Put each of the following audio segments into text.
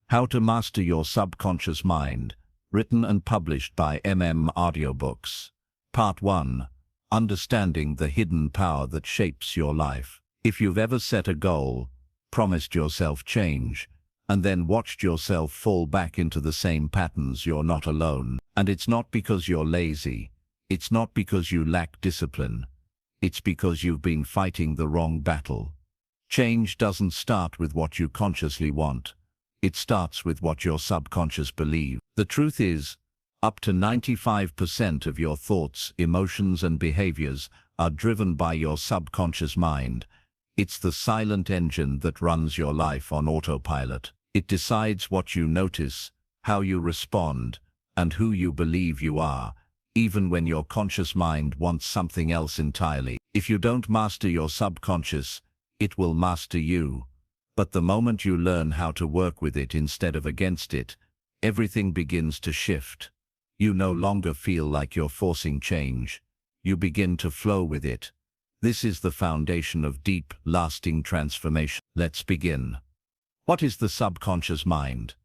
How to Master Your Subconscious Mind, written and published by Audiobooks. Part 1. Understanding the hidden power that shapes your life. If you've ever set a goal, promised yourself change, and then watched yourself fall back into the same patterns, you're not alone. And it's not because you're lazy. It's not because you lack discipline. It's because you've been fighting the wrong battle. Change doesn't start with what you consciously want. It starts with what your subconscious believes. The truth is, up to 95% of your thoughts, emotions, and behaviors are driven by your subconscious mind. It's the silent engine that runs your life on autopilot. It decides what you notice, how you respond, and who you believe you are, even when your conscious mind wants something else entirely. If you don't master your subconscious, it will master you. But the moment you learn how to work with it instead of against it, everything begins to shift. You no longer feel like you're forcing change. You begin to flow with it. This is the foundation of deep, lasting transformation. Let's begin. What is the subconscious mind?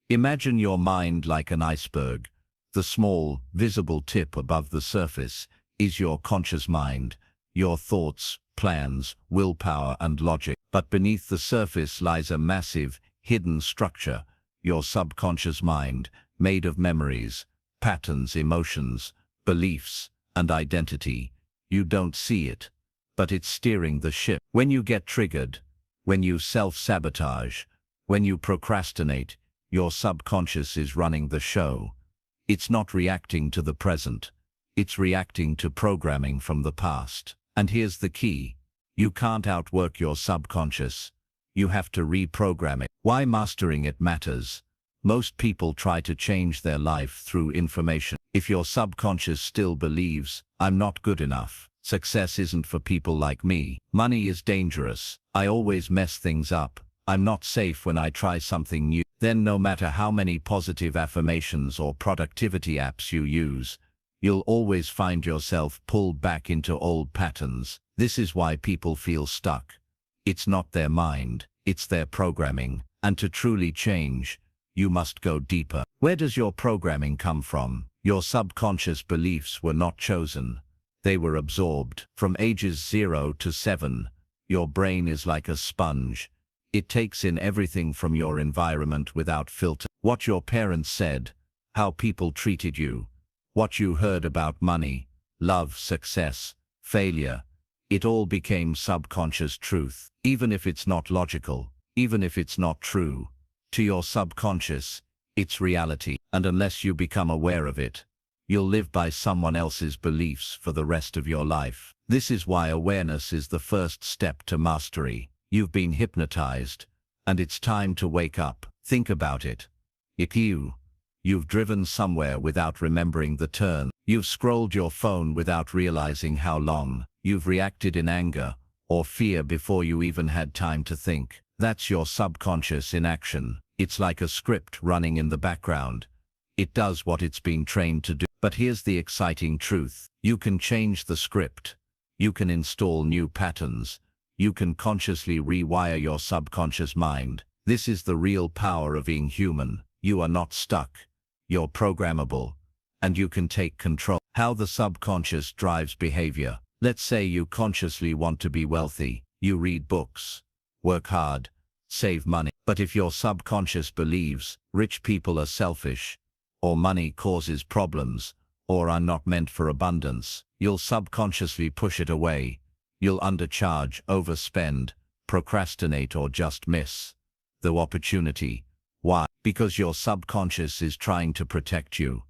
Imagine your mind like an iceberg. The small, visible tip above the surface is your conscious mind, your thoughts, plans, willpower, and logic. But beneath the surface lies a massive, hidden structure, your subconscious mind, made of memories, patterns, emotions, beliefs, and identity. You don't see it, but it's steering the ship. When you get triggered, when you self-sabotage, when you procrastinate, your subconscious is running the show. It's not reacting to the present. It's reacting to programming from the past. And here's the key. You can't outwork your subconscious. You have to reprogram it. Why mastering it matters. Most people try to change their life through information. If your subconscious still believes, I'm not good enough, success isn't for people like me, money is dangerous, I always mess things up, I'm not safe when I try something new, then no matter how many positive affirmations or productivity apps you use, you'll always find yourself pulled back into old patterns. This is why people feel stuck. It's not their mind, it's their programming. And to truly change, you must go deeper. Where does your programming come from? Your subconscious beliefs were not chosen. They were absorbed. From ages 0 to 7, your brain is like a sponge. It takes in everything from your environment without filter. What your parents said, how people treated you, what you heard about money, love, success, failure. It all became subconscious truth. Even if it's not logical, even if it's not true, to your subconscious, it's reality. And unless you become aware of it, you'll live by someone else's beliefs for the rest of your life. This is why awareness is the first step to mastery. You've been hypnotized, and it's time to wake up. Think about it. If you've driven somewhere without remembering the turn, you've scrolled your phone without realizing how long, you've reacted in anger or fear before you even had time to think. That's your subconscious in action. It's like a script running in the background. It does what it's been trained to do. But here's the exciting truth. You can change the script. You can install new patterns. You can consciously rewire your subconscious mind. This is the real power of being human. You are not stuck. You're programmable. And you can take control. How the subconscious drives behavior. Let's say you consciously want to be wealthy. You read books, work hard, save money. But if your subconscious believes rich people are selfish, or money causes problems, or are not meant for abundance, you'll subconsciously push it away. You'll undercharge, overspend, procrastinate, or just miss the opportunity. Why? Because your subconscious is trying to protect you.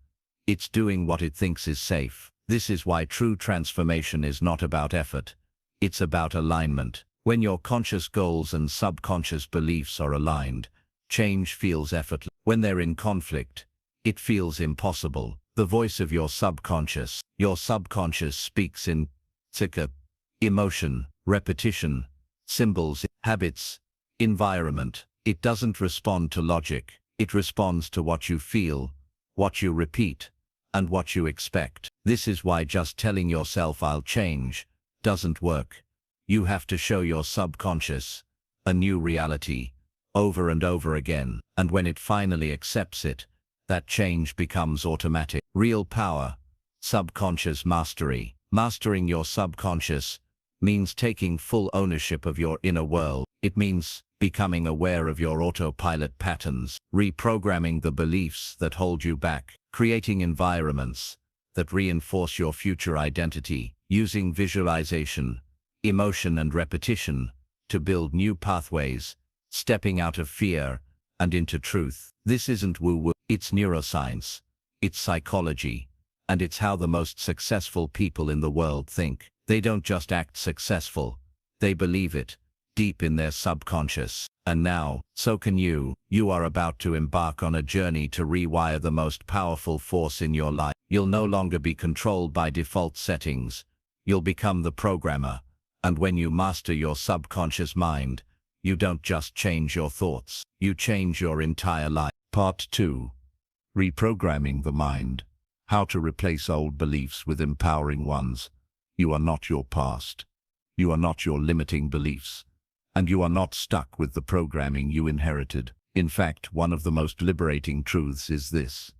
It's doing what it thinks is safe. This is why true transformation is not about effort. It's about alignment. When your conscious goals and subconscious beliefs are aligned, change feels effortless. When they're in conflict, it feels impossible. The voice of your subconscious. Your subconscious speaks in emotion, repetition, symbols, habits, environment. It doesn't respond to logic. It responds to what you feel, what you repeat, and what you expect. This is why just telling yourself I'll change doesn't work. You have to show your subconscious a new reality, over and over again, and when it finally accepts it, that change becomes automatic. Real power, subconscious mastery. Mastering your subconscious means taking full ownership of your inner world. It means becoming aware of your autopilot patterns, reprogramming the beliefs that hold you back, creating environments that reinforce your future identity, using visualization, emotion and repetition to build new pathways, stepping out of fear and into truth. This isn't woo-woo, it's neuroscience, it's psychology, and it's how the most successful people in the world think. They don't just act successful, they believe it, deep in their subconscious. And now, so can you. You are about to embark on a journey to rewire the most powerful force in your life. You'll no longer be controlled by default settings. You'll become the programmer. And when you master your subconscious mind, you don't just change your thoughts, you change your entire life. Part 2. Reprogramming the mind. How to replace old beliefs with empowering ones. You are not your past. You are not your limiting beliefs. And you are not stuck with the programming you inherited. In fact, one of the most liberating truths is this.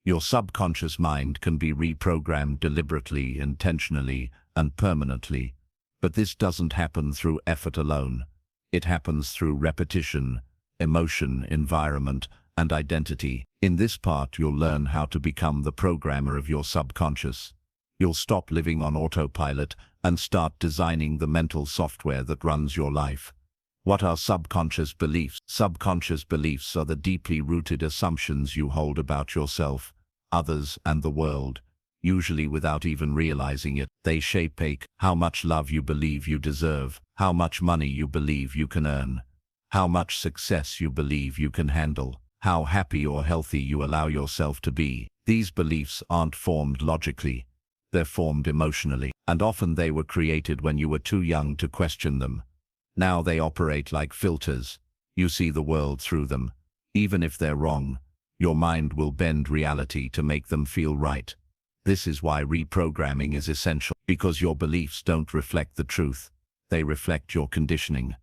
Your subconscious mind can be reprogrammed deliberately, intentionally, and permanently. But this doesn't happen through effort alone. It happens through repetition, emotion, environment, and identity. In this part, you'll learn how to become the programmer of your subconscious. You'll stop living on autopilot and start designing the mental software that runs your life. What are subconscious beliefs? Subconscious beliefs are the deeply rooted assumptions you hold about yourself, others, and the world, usually without even realizing it. They shape how much love you believe you deserve, how much money you believe you can earn, how much success you believe you can handle, how happy or healthy you allow yourself to be. These beliefs aren't formed logically, they're formed emotionally, and often they were created when you were too young to question them. Now they operate like filters. You see the world through them. Even if they're wrong, your mind will bend reality to make them feel right. This is why reprogramming is essential, because your beliefs don't reflect the truth. They reflect your conditioning.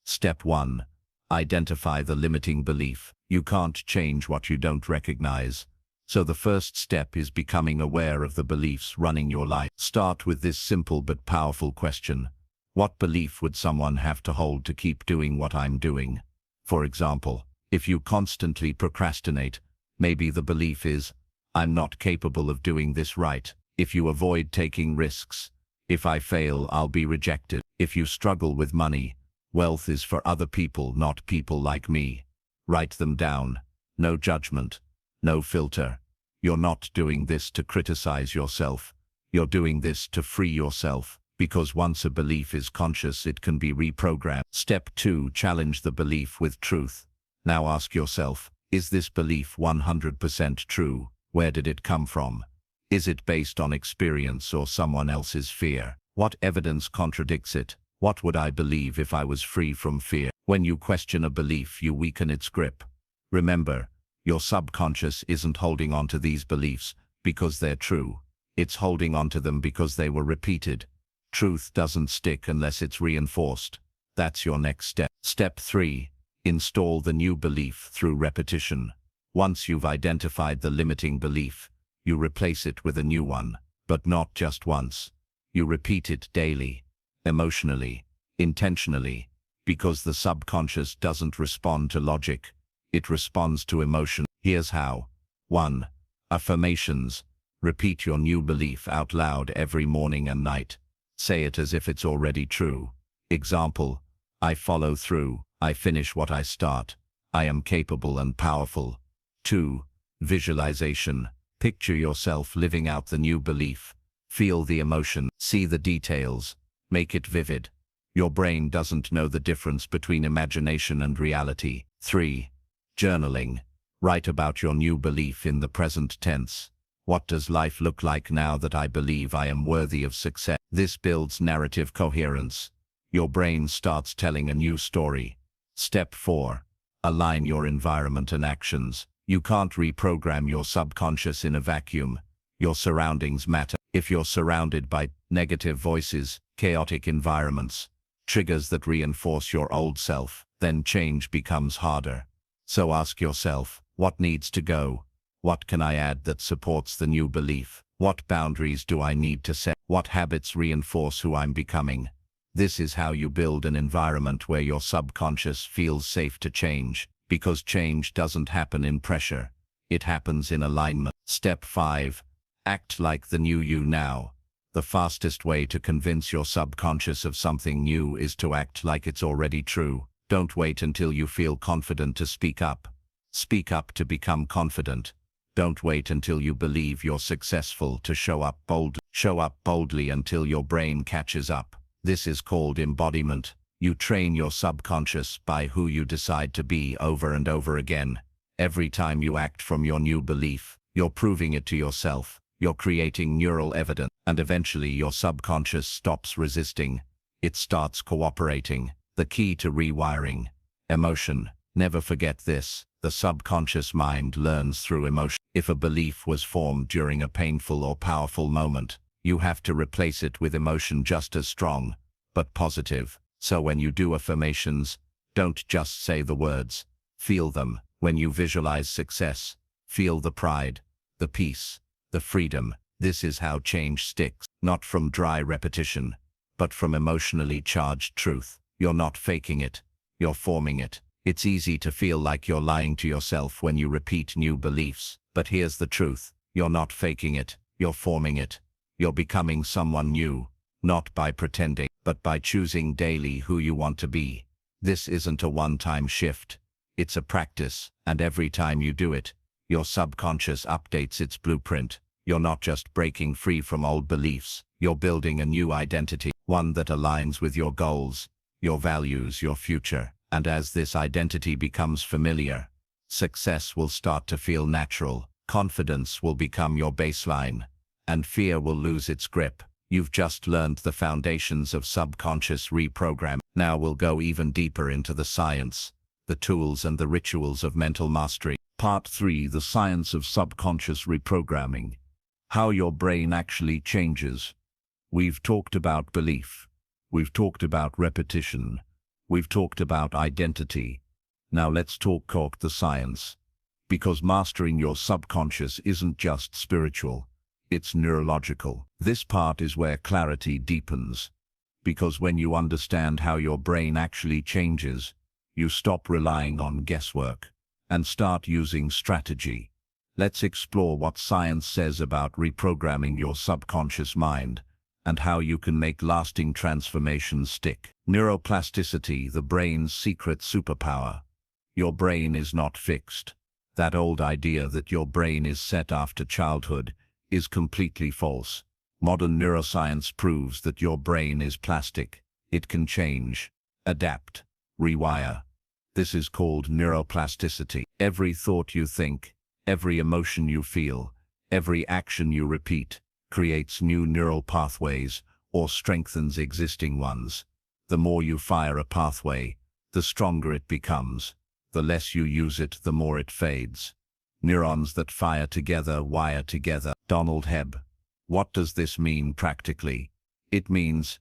Step 1. Identify the limiting belief. You can't change what you don't recognize. So the first step is becoming aware of the beliefs running your life. Start with this simple but powerful question. What belief would someone have to hold to keep doing what I'm doing? For example, if you constantly procrastinate, maybe the belief is, I'm not capable of doing this right. If you avoid taking risks, if I fail, I'll be rejected. If you struggle with money, wealth is for other people, not people like me. Write them down. No judgment. No filter. You're not doing this to criticize yourself. You're doing this to free yourself. Because once a belief is conscious, it can be reprogrammed. Step 2. Challenge the belief with truth. Now ask yourself, is this belief 100% true? Where did it come from? Is it based on experience or someone else's fear? What evidence contradicts it? What would I believe if I was free from fear? When you question a belief, you weaken its grip. Remember, your subconscious isn't holding on to these beliefs because they're true. It's holding on to them because they were repeated. Truth doesn't stick unless it's reinforced. That's your next step. Step 3. Install the new belief through repetition. Once you've identified the limiting belief, you replace it with a new one, but not just once. You repeat it daily, emotionally, intentionally, because the subconscious doesn't respond to logic. It responds to emotion. Here's how. 1. Affirmations. Repeat your new belief out loud every morning and night. Say it as if it's already true. Example, I follow through. I finish what I start. I am capable and powerful. 2. Visualization. Picture yourself living out the new belief. Feel the emotion. See the details. Make it vivid. Your brain doesn't know the difference between imagination and reality. 3. Journaling. Write about your new belief in the present tense. What does life look like now that I believe I am worthy of success? This builds narrative coherence. Your brain starts telling a new story. Step 4. Align your environment and actions. You can't reprogram your subconscious in a vacuum. Your surroundings matter. If you're surrounded by negative voices, chaotic environments, triggers that reinforce your old self, then change becomes harder. So ask yourself, what needs to go? What can I add that supports the new belief? What boundaries do I need to set? What habits reinforce who I'm becoming? This is how you build an environment where your subconscious feels safe to change, because change doesn't happen in pressure. It happens in alignment. Step 5. Act like the new you now. The fastest way to convince your subconscious of something new is to act like it's already true. Don't wait until you feel confident to speak up. Speak up to become confident. Don't wait until you believe you're successful to show up boldly. Show up boldly until your brain catches up. This is called embodiment. You train your subconscious by who you decide to be over and over again. Every time you act from your new belief, you're proving it to yourself. You're creating neural evidence, and eventually your subconscious stops resisting. It starts cooperating. The key to rewiring. Emotion. Never forget this. The subconscious mind learns through emotion. If a belief was formed during a painful or powerful moment, you have to replace it with emotion just as strong, but positive. So when you do affirmations, don't just say the words. Feel them. When you visualize success, feel the pride, the peace, the freedom. This is how change sticks, not from dry repetition, but from emotionally charged truth. You're not faking it, you're forming it. It's easy to feel like you're lying to yourself when you repeat new beliefs, but here's the truth. You're not faking it, you're forming it. You're becoming someone new, not by pretending, but by choosing daily who you want to be. This isn't a one-time shift. It's a practice, and every time you do it, your subconscious updates its blueprint. You're not just breaking free from old beliefs, you're building a new identity, one that aligns with your goals, your values, your future. And as this identity becomes familiar, success will start to feel natural, confidence will become your baseline, and fear will lose its grip. You've just learned the foundations of subconscious reprogram. Now we'll go even deeper into the science, the tools and the rituals of mental mastery. Part 3. The science of subconscious reprogramming. How your brain actually changes. We've talked about belief. We've talked about repetition. We've talked about identity. Now let's talk the science. Because mastering your subconscious isn't just spiritual, it's neurological. This part is where clarity deepens. Because when you understand how your brain actually changes, you stop relying on guesswork and start using strategy. Let's explore what science says about reprogramming your subconscious mind and how you can make lasting transformations stick. Neuroplasticity, the brain's secret superpower. Your brain is not fixed. That old idea that your brain is set after childhood is completely false. Modern neuroscience proves that your brain is plastic. It can change, adapt, rewire. This is called neuroplasticity. Every thought you think, every emotion you feel, every action you repeat, creates new neural pathways or strengthens existing ones. The more you fire a pathway, the stronger it becomes. The less you use it, the more it fades. Neurons that fire together wire together. Donald Hebb. What does this mean practically? It means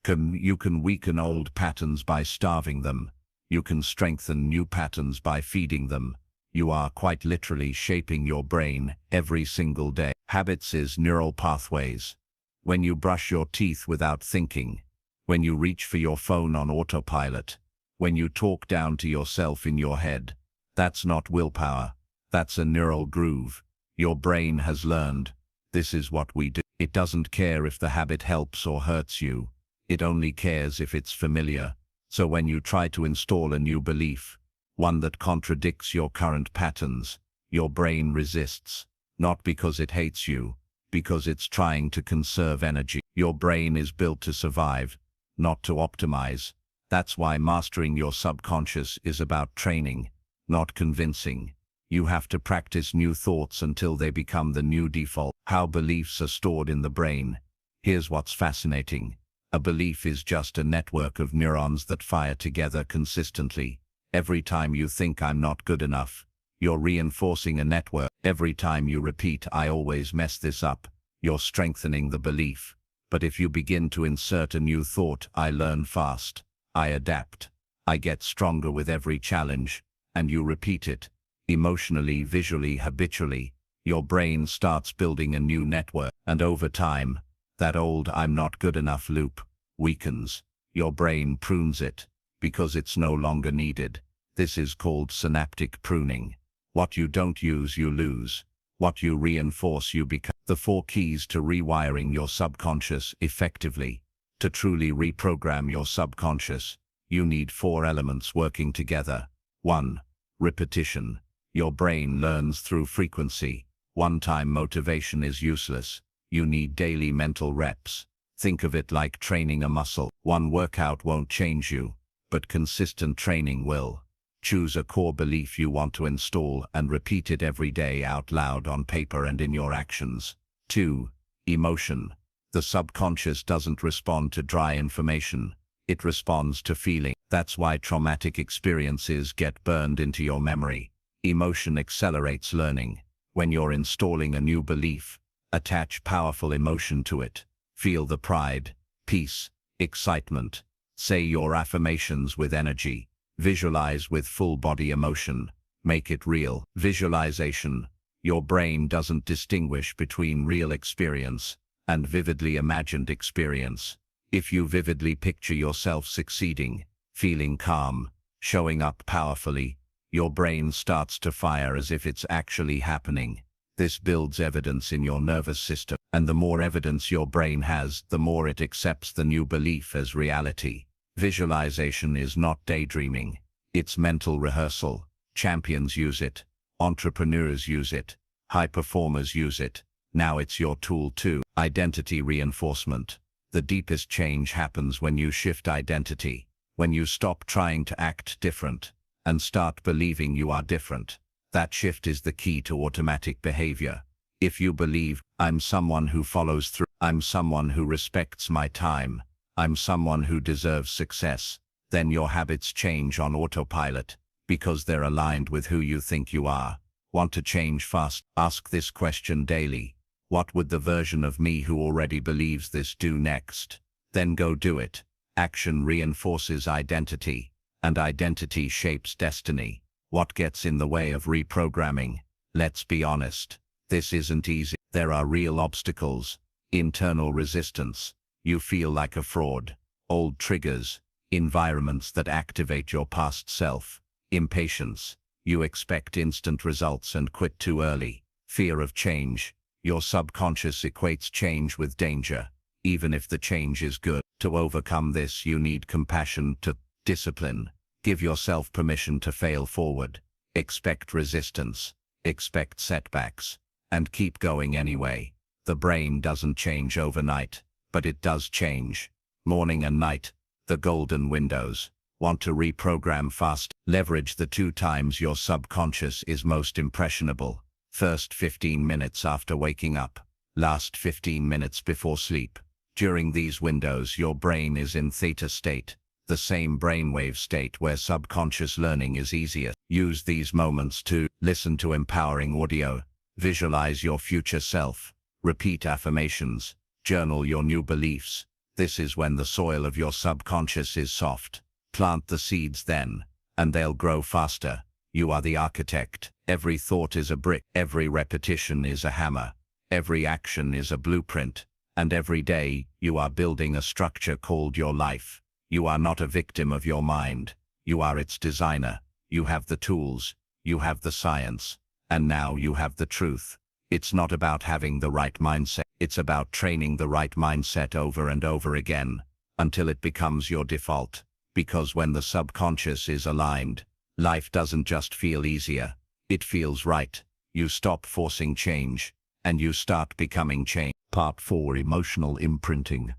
you can weaken old patterns by starving them. You can strengthen new patterns by feeding them. You are quite literally shaping your brain every single day. Habits is neural pathways. When you brush your teeth without thinking, when you reach for your phone on autopilot, when you talk down to yourself in your head, that's not willpower. That's a neural groove. Your brain has learned, this is what we do. It doesn't care if the habit helps or hurts you. It only cares if it's familiar. So when you try to install a new belief, one that contradicts your current patterns, your brain resists. Not because it hates you, because it's trying to conserve energy. Your brain is built to survive, not to optimize. That's why mastering your subconscious is about training, not convincing. You have to practice new thoughts until they become the new default. How beliefs are stored in the brain. Here's what's fascinating. A belief is just a network of neurons that fire together consistently. Every time you think I'm not good enough, you're reinforcing a network. Every time you repeat I always mess this up, you're strengthening the belief. But if you begin to insert a new thought, I learn fast, I adapt. I get stronger with every challenge, and you repeat it. Emotionally, visually, habitually, your brain starts building a new network, and over time, that old "I'm not good enough" loop weakens. Your brain prunes it, because it's no longer needed. This is called synaptic pruning. What you don't use, you lose. What you reinforce, you become. The 4 keys to rewiring your subconscious effectively. To truly reprogram your subconscious, you need 4 elements working together. 1. Repetition. Your brain learns through frequency. One-time motivation is useless. You need daily mental reps. Think of it like training a muscle. One workout won't change you, but consistent training will. Choose a core belief you want to install and repeat it every day out loud on paper and in your actions. 2. Emotion. The subconscious doesn't respond to dry information. It responds to feeling. That's why traumatic experiences get burned into your memory. Emotion accelerates learning. When you're installing a new belief, attach powerful emotion to it. Feel the pride, peace, excitement. Say your affirmations with energy. Visualize with full body emotion. Make it real. Visualization. Your brain doesn't distinguish between real experience and vividly imagined experience. If you vividly picture yourself succeeding, feeling calm, showing up powerfully, your brain starts to fire as if it's actually happening. This builds evidence in your nervous system, and the more evidence your brain has, the more it accepts the new belief as reality. Visualization is not daydreaming. It's mental rehearsal. Champions use it. Entrepreneurs use it. High performers use it. Now it's your tool too. Identity reinforcement. The deepest change happens when you shift identity. When you stop trying to act different and start believing you are different. That shift is the key to automatic behavior. If you believe, "I'm someone who follows through, I'm someone who respects my time, I'm someone who deserves success," then your habits change on autopilot, because they're aligned with who you think you are. Want to change fast? Ask this question daily. What would the version of me who already believes this do next? Then go do it. Action reinforces identity, and identity shapes destiny. What gets in the way of reprogramming? Let's be honest. This isn't easy. There are real obstacles. Internal resistance. You feel like a fraud. Old triggers. Environments that activate your past self. Impatience. You expect instant results and quit too early. Fear of change. Your subconscious equates change with danger, even if the change is good. To overcome this, you need compassion, to discipline. Give yourself permission to fail forward. Expect resistance. Expect setbacks. And keep going anyway. The brain doesn't change overnight, but it does change. Morning and night. The golden windows. Want to reprogram fast? Leverage the 2 times your subconscious is most impressionable. First 15 minutes after waking up. Last 15 minutes before sleep. During these windows, your brain is in theta state, the same brainwave state where subconscious learning is easier. Use these moments to listen to empowering audio, visualize your future self, repeat affirmations, journal your new beliefs. This is when the soil of your subconscious is soft. Plant the seeds then, and they'll grow faster. You are the architect. Every thought is a brick. Every repetition is a hammer. Every action is a blueprint. And every day, you are building a structure called your life. You are not a victim of your mind. You are its designer. You have the tools. You have the science. And now you have the truth. It's not about having the right mindset. It's about training the right mindset over and over again, until it becomes your default. Because when the subconscious is aligned, life doesn't just feel easier. It feels right. You stop forcing change, and you start becoming change. Part 4: Emotional imprinting.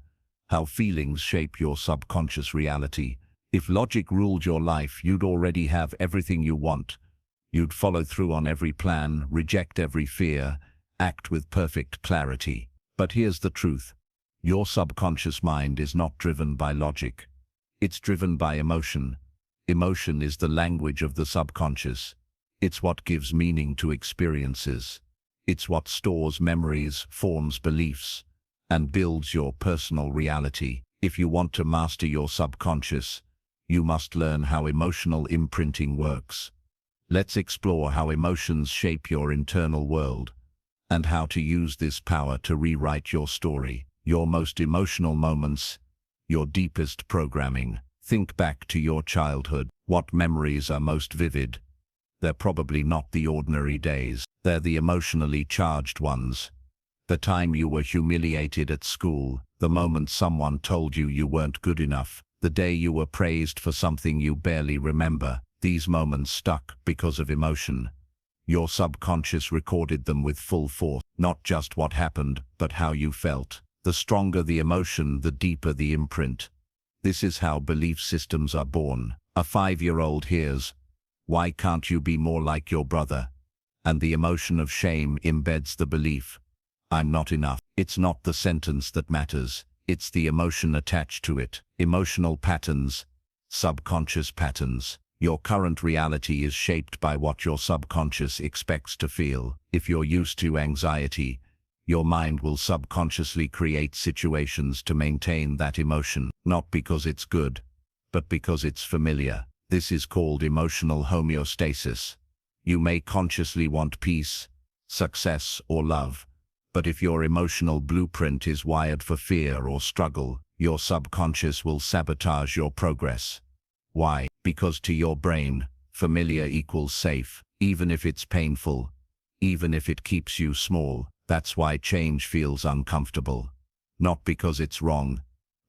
How feelings shape your subconscious reality. If logic ruled your life, you'd already have everything you want. You'd follow through on every plan, reject every fear, act with perfect clarity. But here's the truth. Your subconscious mind is not driven by logic. It's driven by emotion. Emotion is the language of the subconscious. It's what gives meaning to experiences. It's what stores memories, forms beliefs, and builds your personal reality. If you want to master your subconscious, You must learn how emotional imprinting works. Let's explore how emotions shape your internal world, and how to use this power to rewrite your story, your most emotional moments, your deepest programming. Think back to your childhood. What memories are most vivid? They're probably not the ordinary days. They're the emotionally charged ones. The time you were humiliated at school, the moment someone told you you weren't good enough, the day you were praised for something you barely remember. These moments stuck because of emotion. Your subconscious recorded them with full force, not just what happened, but how you felt. The stronger the emotion, the deeper the imprint. This is how belief systems are born. A 5-year-old hears, "Why can't you be more like your brother?" And the emotion of shame embeds the belief, "I'm not enough." It's not the sentence that matters, it's the emotion attached to it. Emotional patterns, subconscious patterns. Your current reality is shaped by what your subconscious expects to feel. If you're used to anxiety, your mind will subconsciously create situations to maintain that emotion, not because it's good, but because it's familiar. This is called emotional homeostasis. You may consciously want peace, success, or love, but if your emotional blueprint is wired for fear or struggle, your subconscious will sabotage your progress. Why? Because to your brain, familiar equals safe, even if it's painful, even if it keeps you small. That's why change feels uncomfortable. Not because it's wrong,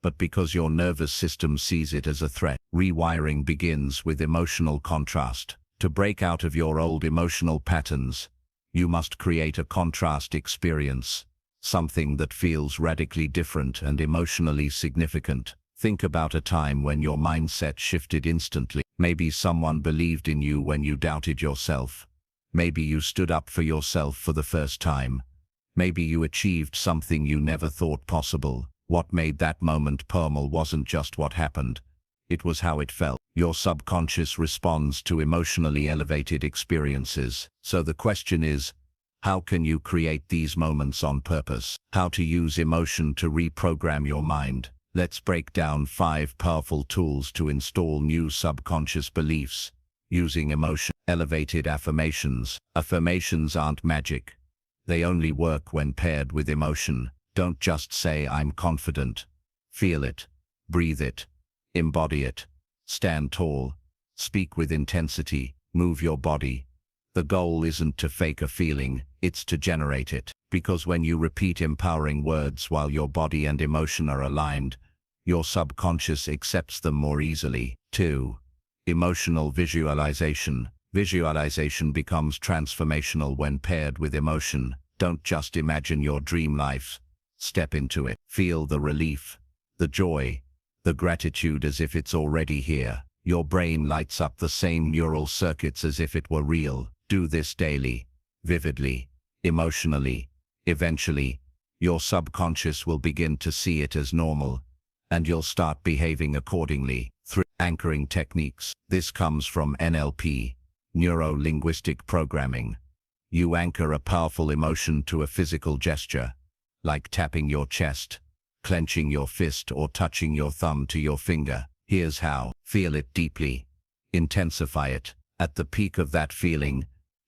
but because your nervous system sees it as a threat. Rewiring begins with emotional contrast. To break out of your old emotional patterns, you must create a contrast experience, something that feels radically different and emotionally significant. Think about a time when your mindset shifted instantly. Maybe someone believed in you when you doubted yourself. Maybe you stood up for yourself for the first time. Maybe you achieved something you never thought possible. What made that moment powerful wasn't just what happened, it was how it felt. Your subconscious responds to emotionally elevated experiences. So the question is, how can you create these moments on purpose? How to use emotion to reprogram your mind? Let's break down 5 powerful tools to install new subconscious beliefs using emotion. Elevated affirmations. Affirmations aren't magic. They only work when paired with emotion. Don't just say "I'm confident." Feel it, breathe it, embody it. Stand tall, speak with intensity, move your body. The goal isn't to fake a feeling, it's to generate it. Because when you repeat empowering words while your body and emotion are aligned, your subconscious accepts them more easily. 2. Emotional visualization. Visualization becomes transformational when paired with emotion. Don't just imagine your dream life. Step into it. Feel the relief, the joy, the gratitude as if it's already here. Your brain lights up the same neural circuits as if it were real. Do this daily, vividly, emotionally. Eventually, your subconscious will begin to see it as normal, and you'll start behaving accordingly. 3. Anchoring techniques. This comes from NLP, neuro-linguistic programming. You anchor a powerful emotion to a physical gesture, like tapping your chest, clenching your fist, or touching your thumb to your finger. Here's how. Feel it deeply. Intensify it. At the peak of that feeling,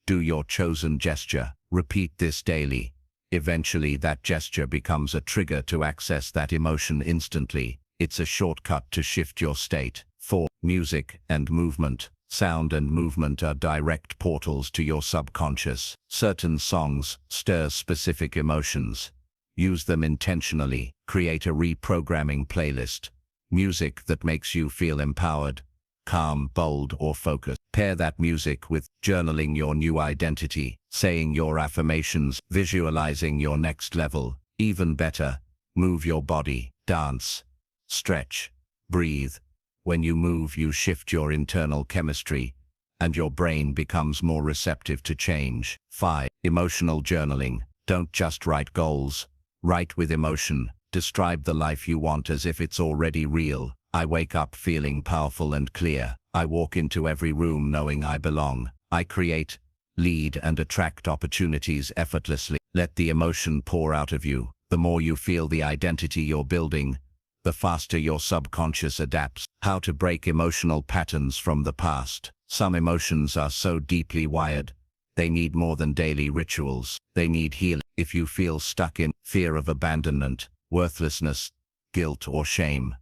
do your chosen gesture. Repeat this daily. Eventually that gesture becomes a trigger to access that emotion instantly. It's a shortcut to shift your state. 4. Music and movement. Sound and movement are direct portals to your subconscious. Certain songs stir specific emotions. Use them intentionally. Create a reprogramming playlist. Music that makes you feel empowered, calm, bold, or focused. Pair that music with journaling your new identity, saying your affirmations, visualizing your next level. Even better, move your body, dance, stretch, breathe. When you move, you shift your internal chemistry, and your brain becomes more receptive to change. 5. Emotional journaling. Don't just write goals. Write with emotion. Describe the life you want as if it's already real. I wake up feeling powerful and clear. I walk into every room knowing I belong. I create, lead, and attract opportunities effortlessly. Let the emotion pour out of you. The more you feel the identity you're building, the faster your subconscious adapts. How to break emotional patterns from the past. Some emotions are so deeply wired, they need more than daily rituals. They need healing. If you feel stuck in fear of abandonment, worthlessness, guilt, or shame,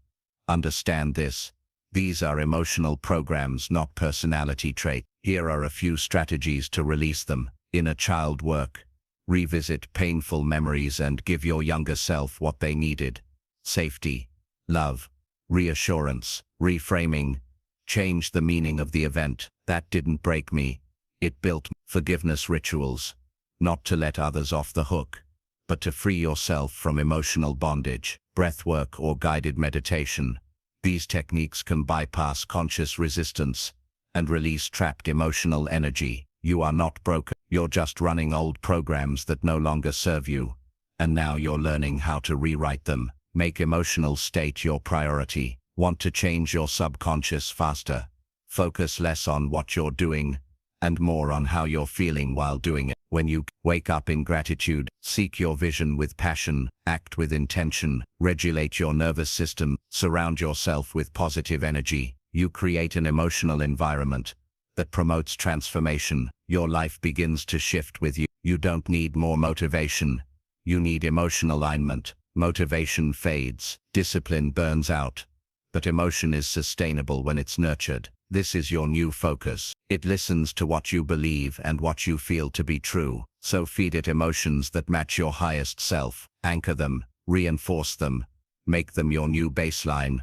understand this. These are emotional programs, not personality traits. Here are a few strategies to release them. Inner child work. Revisit painful memories and give your younger self what they needed. Safety, love, reassurance, reframing. Change the meaning of the event. That didn't break me. It built. Forgiveness rituals. Not to let others off the hook, but to free yourself from emotional bondage. Breathwork or guided meditation. These techniques can bypass conscious resistance and release trapped emotional energy. You are not broken. You're just running old programs that no longer serve you. And now you're learning how to rewrite them. Make emotional state your priority. Want to change your subconscious faster? Focus less on what you're doing and more on how you're feeling while doing it. When you wake up in gratitude, seek your vision with passion, act with intention, regulate your nervous system, surround yourself with positive energy, you create an emotional environment that promotes transformation. Your life begins to shift with you. You don't need more motivation. You need emotional alignment. Motivation fades, discipline burns out, but emotion is sustainable when it's nurtured. This is your new focus. It listens to what you believe and what you feel to be true. So feed it emotions that match your highest self. Anchor them, reinforce them, make them your new baseline,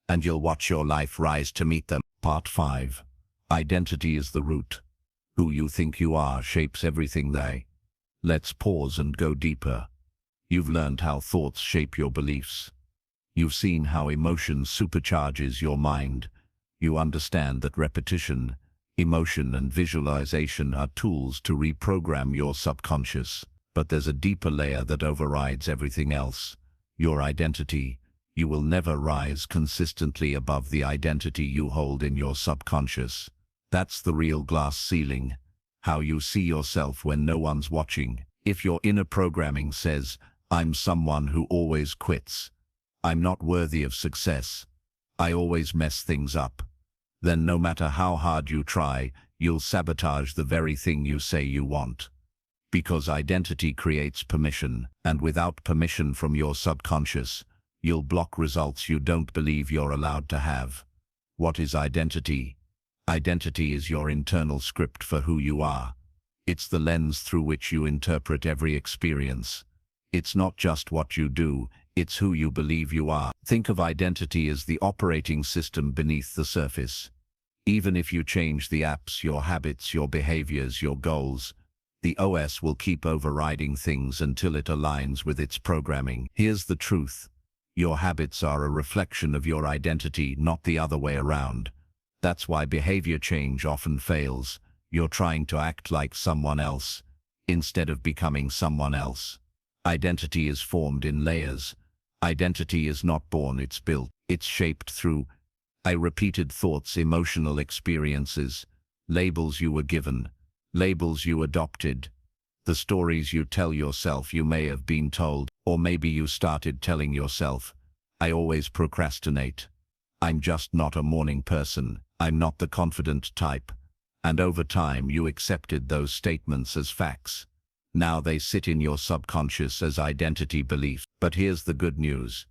and you'll watch your life rise to meet them. Part 5. Identity is the root. Who you think you are shapes everything they. Let's pause and go deeper. You've learned how thoughts shape your beliefs. You've seen how emotion supercharges your mind. You understand that repetition, emotion, and visualization are tools to reprogram your subconscious. But there's a deeper layer that overrides everything else. Your identity. You will never rise consistently above the identity you hold in your subconscious. That's the real glass ceiling. How you see yourself when no one's watching. If your inner programming says, "I'm someone who always quits. I'm not worthy of success. I always mess things up," then no matter how hard you try, you'll sabotage the very thing you say you want. Because identity creates permission, and without permission from your subconscious, you'll block results you don't believe you're allowed to have. What is identity? Identity is your internal script for who you are. It's the lens through which you interpret every experience. It's not just what you do, it's who you believe you are. Think of identity as the operating system beneath the surface. Even if you change the apps, your habits, your behaviors, your goals, the OS will keep overriding things until it aligns with its programming. Here's the truth. Your habits are a reflection of your identity, not the other way around. That's why behavior change often fails. You're trying to act like someone else instead of becoming someone else. Identity is formed in layers. Identity is not born, it's built. It's shaped through repeated thoughts, emotional experiences, labels you were given, labels you adopted, the stories you tell yourself you may have been told, or maybe you started telling yourself, "I always procrastinate. I'm just not a morning person. I'm not the confident type." And over time you accepted those statements as facts. Now they sit in your subconscious as identity beliefs. But here's the good news.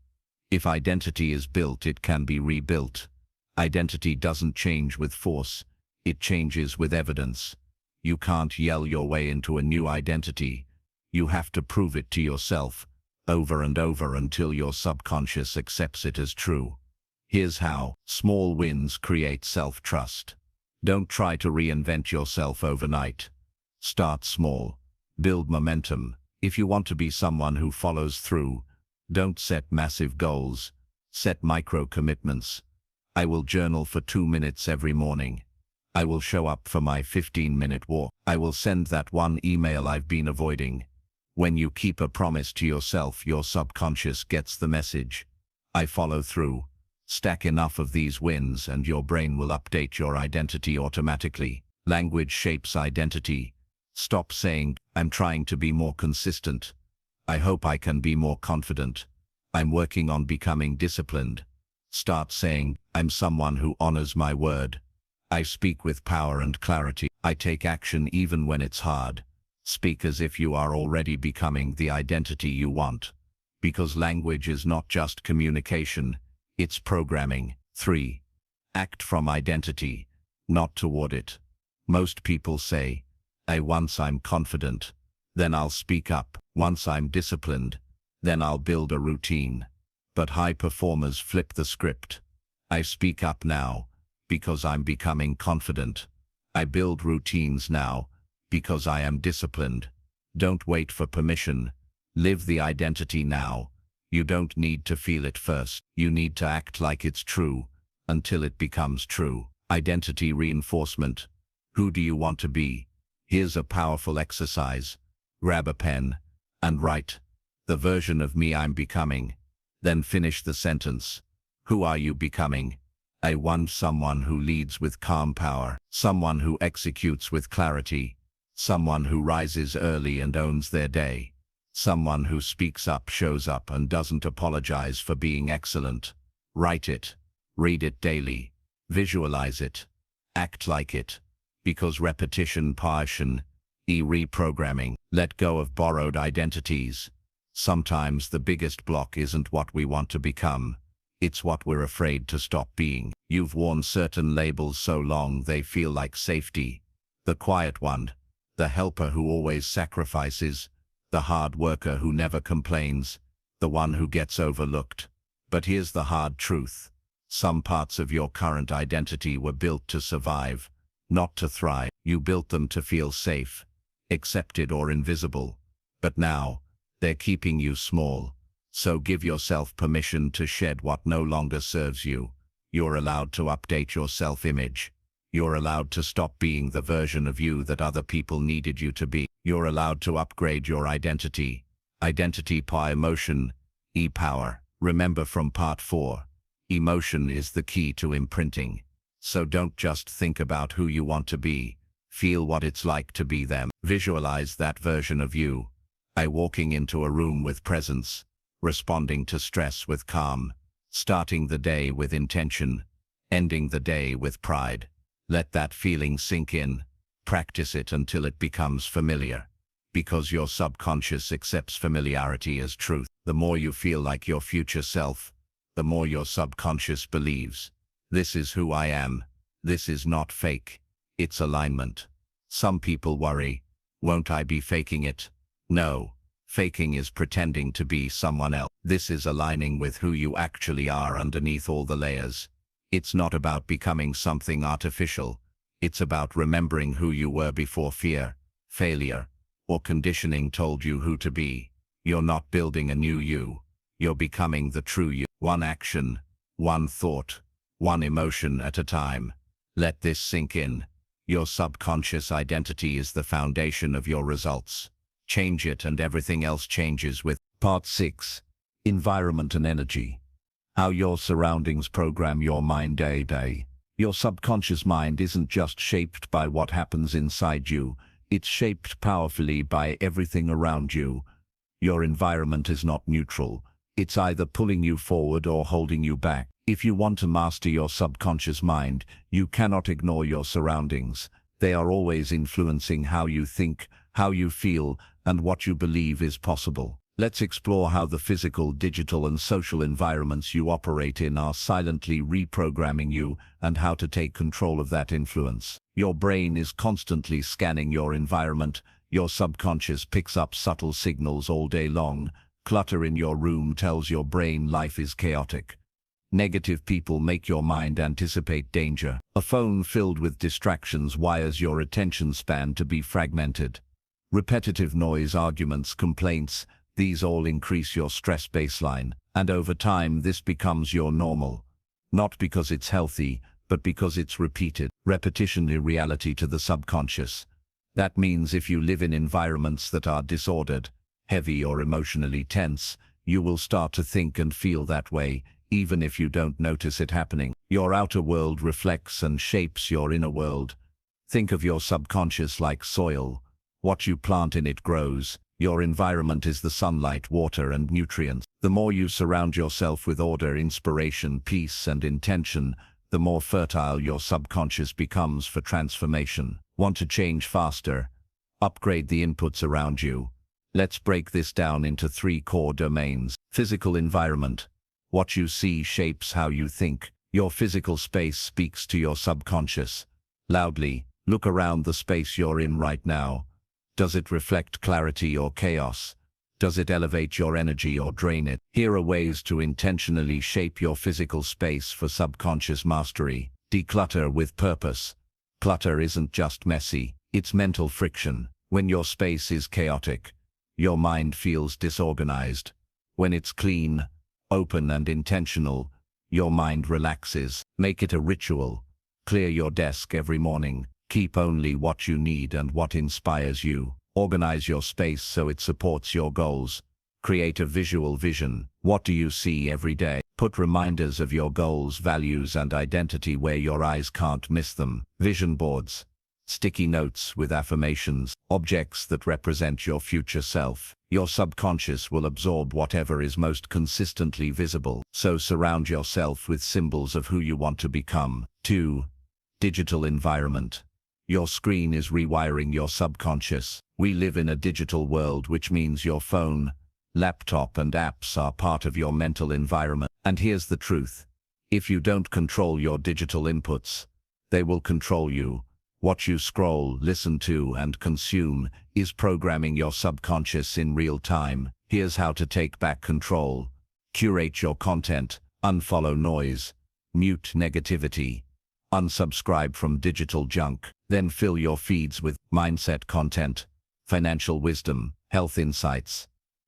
If identity is built, it can be rebuilt. Identity doesn't change with force, it changes with evidence. You can't yell your way into a new identity. You have to prove it to yourself, over and over until your subconscious accepts it as true. Here's how. Small wins create self-trust. Don't try to reinvent yourself overnight. Start small. Build momentum. If you want to be someone who follows through, don't set massive goals. Set micro commitments. I will journal for 2 minutes every morning. I will show up for my 15-minute walk. I will send that one email I've been avoiding. When you keep a promise to yourself, your subconscious gets the message. I follow through. Stack enough of these wins and your brain will update your identity automatically. Language shapes identity. Stop saying, "I'm trying to be more consistent. I hope I can be more confident. I'm working on becoming disciplined. Start saying, I'm someone who honors my word. I speak with power and clarity. I take action even when it's hard. Speak as if you are already becoming the identity you want. Because language is not just communication, it's programming. 3. Act from identity, not toward it. Most people say, once I'm confident, then I'll speak up. Once I'm disciplined, then I'll build a routine. But high performers flip the script. I speak up now, because I'm becoming confident. I build routines now, because I am disciplined. Don't wait for permission. Live the identity now. You don't need to feel it first. You need to act like it's true, until it becomes true. Identity reinforcement. Who do you want to be? Here's a powerful exercise. Grab a pen and write, the version of me I'm becoming. Then finish the sentence. Who are you becoming? I want someone who leads with calm power, someone who executes with clarity, someone who rises early and owns their day, someone who speaks up, shows up, and doesn't apologize for being excellent. Write it, read it daily, visualize it, act like it, because repetition, passion, reprogramming. Let go of borrowed identities. Sometimes the biggest block isn't what we want to become. It's what we're afraid to stop being. You've worn certain labels so long they feel like safety. The quiet one, the helper who always sacrifices, the hard worker who never complains, the one who gets overlooked. But here's the hard truth. Some parts of your current identity were built to survive, not to thrive. You built them to feel safe, accepted, or invisible. But now, they're keeping you small. So give yourself permission to shed what no longer serves you. You're allowed to update your self-image. You're allowed to stop being the version of you that other people needed you to be. You're allowed to upgrade your identity. Identity by emotion, power. Remember from part 4, emotion is the key to imprinting. So don't just think about who you want to be. Feel what it's like to be them. Visualize that version of you. Walking into a room with presence, responding to stress with calm, starting the day with intention, ending the day with pride. Let that feeling sink in. Practice it until it becomes familiar. Because your subconscious accepts familiarity as truth. The more you feel like your future self, the more your subconscious believes. This is who I am. This is not fake. It's alignment. Some people worry, won't I be faking it? No. Faking is pretending to be someone else. This is aligning with who you actually are underneath all the layers. It's not about becoming something artificial. It's about remembering who you were before fear, failure, or conditioning told you who to be. You're not building a new you. You're becoming the true you. One action, one thought, one emotion at a time. Let this sink in. Your subconscious identity is the foundation of your results. Change it and everything else changes with. Part 6. Environment and energy. How your surroundings program your mind day to day. Your subconscious mind isn't just shaped by what happens inside you, it's shaped powerfully by everything around you. Your environment is not neutral. It's either pulling you forward or holding you back. If you want to master your subconscious mind, you cannot ignore your surroundings. They are always influencing how you think, how you feel, and what you believe is possible. Let's explore how the physical, digital, and social environments you operate in are silently reprogramming you and how to take control of that influence. Your brain is constantly scanning your environment. Your subconscious picks up subtle signals all day long. Clutter in your room tells your brain life is chaotic. Negative people make your mind anticipate danger. A phone filled with distractions wires your attention span to be fragmented. Repetitive noise, arguments, complaints, these all increase your stress baseline, and over time this becomes your normal. Not because it's healthy, but because it's repeated. Repetition is reality to the subconscious. That means if you live in environments that are disordered, heavy, or emotionally tense, you will start to think and feel that way, even if you don't notice it happening. Your outer world reflects and shapes your inner world. Think of your subconscious like soil. What you plant in it grows. Your environment is the sunlight, water, and nutrients. The more you surround yourself with order, inspiration, peace, and intention, the more fertile your subconscious becomes for transformation. Want to change faster? Upgrade the inputs around you. Let's break this down into 3 core domains. Physical environment. What you see shapes how you think. Your physical space speaks to your subconscious. Loudly, look around the space you're in right now. Does it reflect clarity or chaos? Does it elevate your energy or drain it? Here are ways to intentionally shape your physical space for subconscious mastery. Declutter with purpose. Clutter isn't just messy, it's mental friction. When your space is chaotic, your mind feels disorganized. When it's clean, open, and intentional, your mind relaxes. Make it a ritual. Clear your desk every morning. Keep only what you need and what inspires you. Organize your space so it supports your goals. Create a visual vision. What do you see every day? Put reminders of your goals, values, and identity where your eyes can't miss them. Vision boards. Sticky notes with affirmations, objects that represent your future self. Your subconscious will absorb whatever is most consistently visible, so surround yourself with symbols of who you want to become. 2. Digital environment. Your screen is rewiring your subconscious. We live in a digital world, which means your phone, laptop, and apps are part of your mental environment. And here's the truth. If you don't control your digital inputs, they will control you. What you scroll, listen to, and consume is programming your subconscious in real time. Here's how to take back control. Curate your content, unfollow noise, mute negativity, unsubscribe from digital junk. Then fill your feeds with mindset content, financial wisdom, health insights.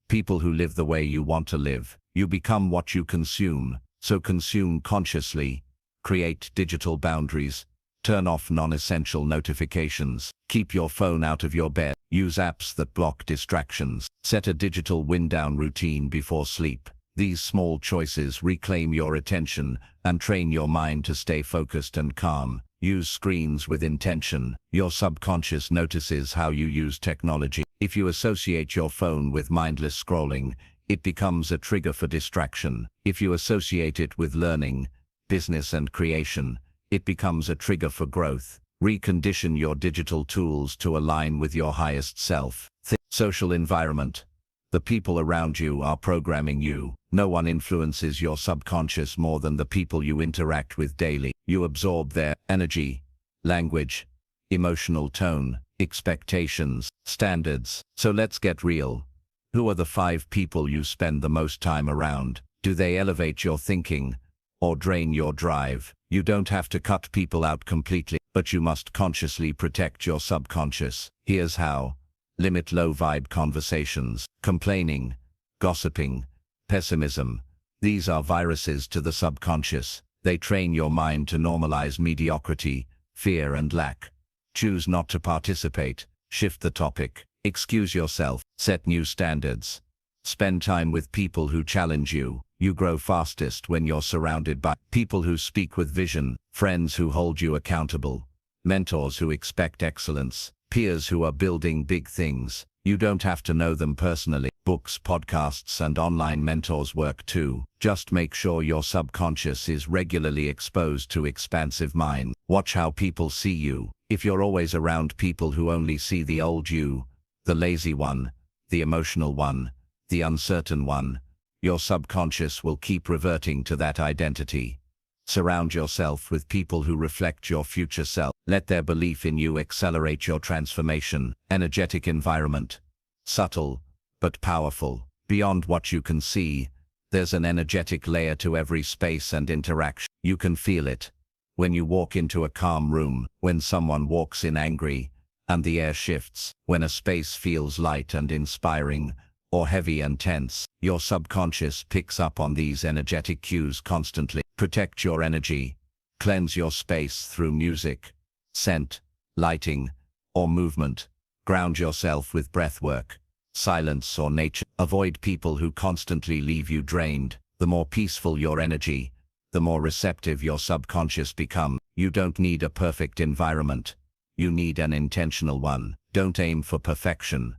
People who live the way you want to live. You become what you consume, so consume consciously. Create digital boundaries. Turn off non-essential notifications. Keep your phone out of your bed. Use apps that block distractions. Set a digital wind-down routine before sleep. These small choices reclaim your attention and train your mind to stay focused and calm. Use screens with intention. Your subconscious notices how you use technology. If you associate your phone with mindless scrolling, it becomes a trigger for distraction. If you associate it with learning, business, and creation, it becomes a trigger for growth. Recondition your digital tools to align with your highest self. Social environment. The people around you are programming you. No one influences your subconscious more than the people you interact with daily. You absorb their energy, language, emotional tone, expectations, standards. So let's get real. Who are the 5 people you spend the most time around? Do they elevate your thinking or drain your drive? You don't have to cut people out completely, but you must consciously protect your subconscious. Here's how. Limit low-vibe conversations, complaining, gossiping, pessimism. These are viruses to the subconscious. They train your mind to normalize mediocrity, fear, and lack. Choose not to participate. Shift the topic. Excuse yourself. Set new standards. Spend time with people who challenge you. You grow fastest when you're surrounded by people who speak with vision, friends who hold you accountable, mentors who expect excellence, peers who are building big things. You don't have to know them personally. Books, podcasts, and online mentors work too. Just make sure your subconscious is regularly exposed to expansive minds. Watch how people see you. If you're always around people who only see the old you, the lazy one, the emotional one, the uncertain one, your subconscious will keep reverting to that identity. Surround yourself with people who reflect your future self. Let their belief in you accelerate your transformation. Energetic environment. Subtle, but powerful. Beyond what you can see, there's an energetic layer to every space and interaction. You can feel it. When you walk into a calm room, when someone walks in angry, and the air shifts, when a space feels light and inspiring, or heavy and tense, your subconscious picks up on these energetic cues constantly. Protect your energy. Cleanse your space through music, scent, lighting, or movement. Ground yourself with breathwork, silence, or nature. Avoid people who constantly leave you drained. The more peaceful your energy, the more receptive your subconscious becomes. You don't need a perfect environment. You need an intentional one. Don't aim for perfection.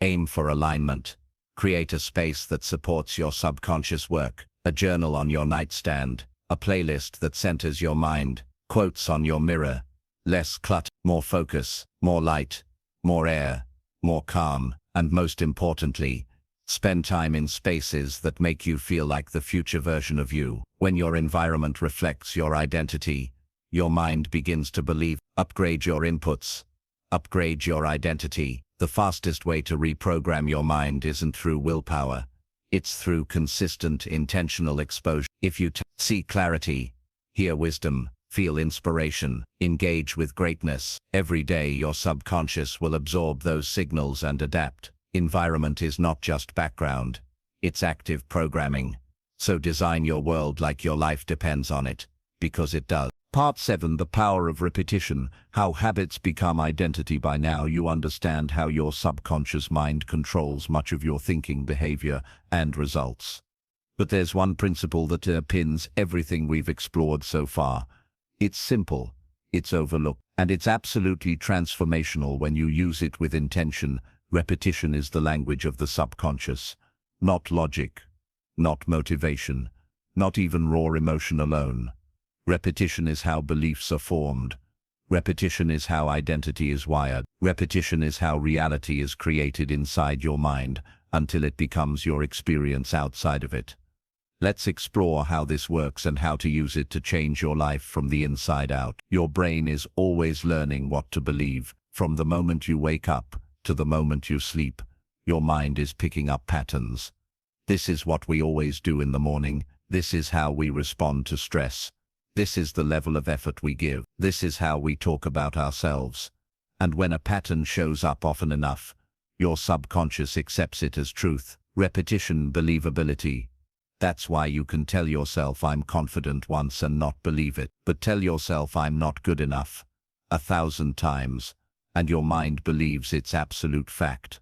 Aim for alignment. Create a space that supports your subconscious work, a journal on your nightstand, a playlist that centers your mind, quotes on your mirror. Less clutter, more focus, more light, more air, more calm, and most importantly, spend time in spaces that make you feel like the future version of you. When your environment reflects your identity, your mind begins to believe. Upgrade your inputs. Upgrade your identity. The fastest way to reprogram your mind isn't through willpower. It's through consistent, intentional exposure. If you see clarity, hear wisdom, feel inspiration, engage with greatness, every day your subconscious will absorb those signals and adapt. Environment is not just background, it's active programming. So design your world like your life depends on it, because it does. Part 7. The Power of Repetition. How Habits Become Identity. By now you understand how your subconscious mind controls much of your thinking, behavior, and results. But there's one principle that underpins everything we've explored so far. It's simple, it's overlooked, and it's absolutely transformational when you use it with intention. Repetition is the language of the subconscious. Not logic, not motivation, not even raw emotion alone. Repetition is how beliefs are formed. Repetition is how identity is wired. Repetition is how reality is created inside your mind until it becomes your experience outside of it. Let's explore how this works and how to use it to change your life from the inside out. Your brain is always learning what to believe. From the moment you wake up to the moment you sleep, your mind is picking up patterns. This is what we always do in the morning. This is how we respond to stress. This is the level of effort we give. This is how we talk about ourselves. And when a pattern shows up often enough, your subconscious accepts it as truth. Repetition, believability. That's why you can tell yourself I'm confident once and not believe it. But tell yourself I'm not good enough 1,000 times, and your mind believes it's absolute fact.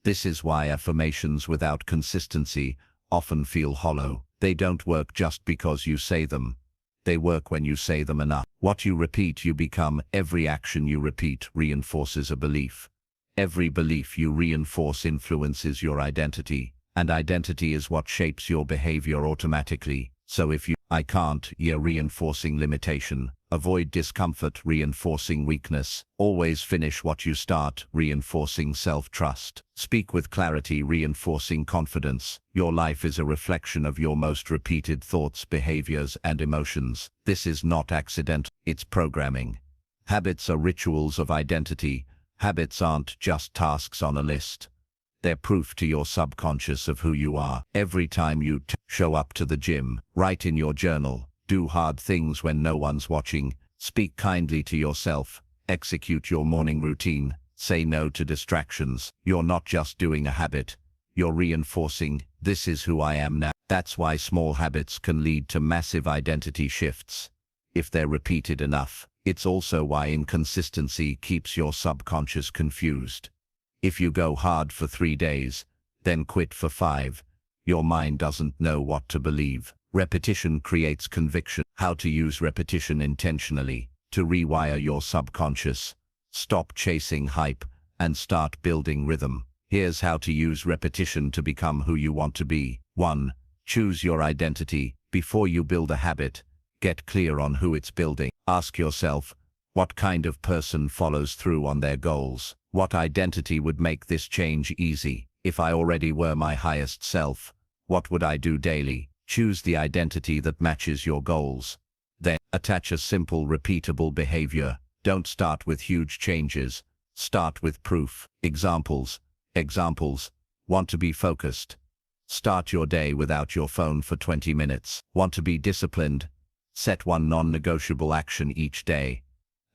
This is why affirmations without consistency often feel hollow. They don't work just because you say them. They work when you say them enough. What you repeat, you become. Every action you repeat reinforces a belief. Every belief you reinforce influences your identity, and identity is what shapes your behavior automatically. So if I can't, you're reinforcing limitation. Avoid discomfort, reinforcing weakness. Always finish what you start, reinforcing self-trust. Speak with clarity, reinforcing confidence. Your life is a reflection of your most repeated thoughts, behaviors, and emotions. This is not accidental, it's programming. Habits are rituals of identity. Habits aren't just tasks on a list. They're proof to your subconscious of who you are. Every time you show up to the gym, write in your journal, do hard things when no one's watching, speak kindly to yourself, execute your morning routine, say no to distractions, you're not just doing a habit, you're reinforcing, this is who I am now. That's why small habits can lead to massive identity shifts, if they're repeated enough. It's also why inconsistency keeps your subconscious confused. If you go hard for 3 days, then quit for 5, your mind doesn't know what to believe. Repetition creates conviction. How to use repetition intentionally to rewire your subconscious. Stop chasing hype and start building rhythm. Here's how to use repetition to become who you want to be. 1. Choose your identity. Before you build a habit, get clear on who it's building. Ask yourself, what kind of person follows through on their goals? What identity would make this change easy? If I already were my highest self, what would I do daily? Choose the identity that matches your goals. Then, attach a simple, repeatable behavior. Don't start with huge changes. Start with proof. Examples. Want to be focused? Start your day without your phone for 20 minutes. Want to be disciplined? Set one non-negotiable action each day,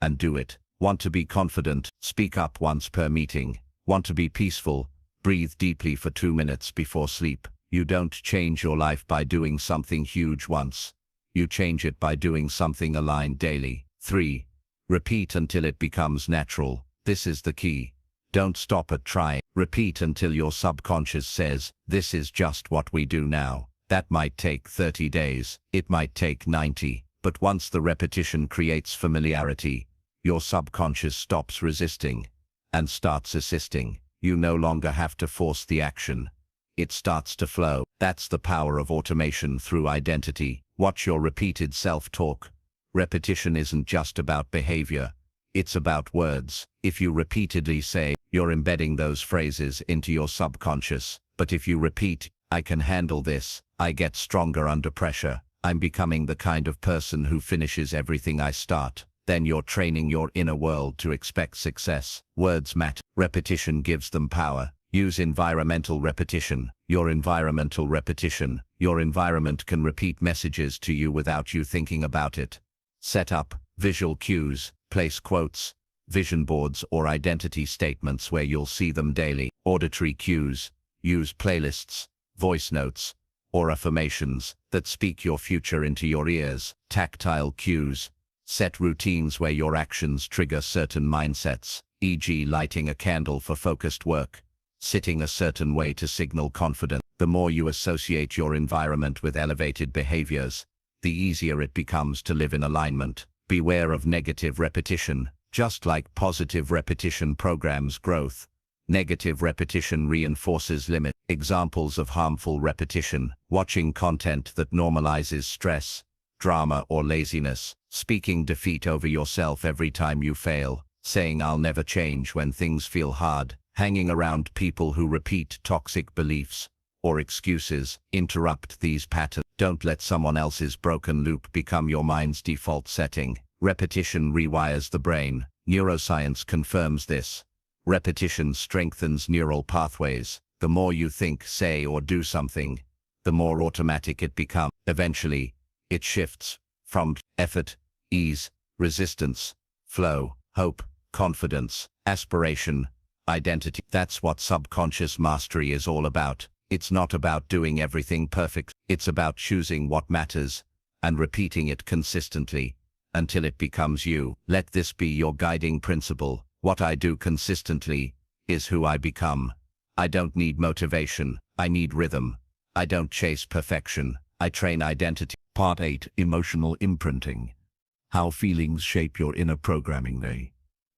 and do it. Want to be confident? Speak up once per meeting. Want to be peaceful? Breathe deeply for 2 minutes before sleep. You don't change your life by doing something huge once. You change it by doing something aligned daily. 3. Repeat until it becomes natural. This is the key. Don't stop at trying. Repeat until your subconscious says, this is just what we do now. That might take 30 days. It might take 90. But once the repetition creates familiarity, your subconscious stops resisting and starts assisting. You no longer have to force the action. It starts to flow. That's the power of automation through identity. Watch your repeated self-talk. Repetition isn't just about behavior. It's about words. If you repeatedly say, you're embedding those phrases into your subconscious. But if you repeat, I can handle this, I get stronger under pressure, I'm becoming the kind of person who finishes everything I start, then you're training your inner world to expect success. Words matter. Repetition gives them power. Use environmental repetition. Your environmental repetition. Your environment can repeat messages to you without you thinking about it. Set up visual cues. Place quotes, vision boards or identity statements where you'll see them daily. Auditory cues. Use playlists, voice notes, or affirmations that speak your future into your ears. Tactile cues. Set routines where your actions trigger certain mindsets, e.g. lighting a candle for focused work, sitting a certain way to signal confidence. The more you associate your environment with elevated behaviors, the easier it becomes to live in alignment. Beware of negative repetition. Just like positive repetition programs growth, negative repetition reinforces limit. Examples of harmful repetition: watching content that normalizes stress, drama, or laziness, speaking defeat over yourself every time you fail, saying I'll never change when things feel hard, hanging around people who repeat toxic beliefs or excuses. Interrupt these patterns. Don't let someone else's broken loop become your mind's default setting. Repetition rewires the brain. Neuroscience confirms this. Repetition strengthens neural pathways. The more you think, say, or do something, the more automatic it becomes. Eventually, it shifts from effort, ease, resistance, flow, hope, confidence, aspiration, identity. That's what subconscious mastery is all about. It's not about doing everything perfect. It's about choosing what matters and repeating it consistently until it becomes you. Let this be your guiding principle. What I do consistently is who I become. I don't need motivation. I need rhythm. I don't chase perfection. I train identity. Part 8. Emotional imprinting. How feelings shape your inner programming.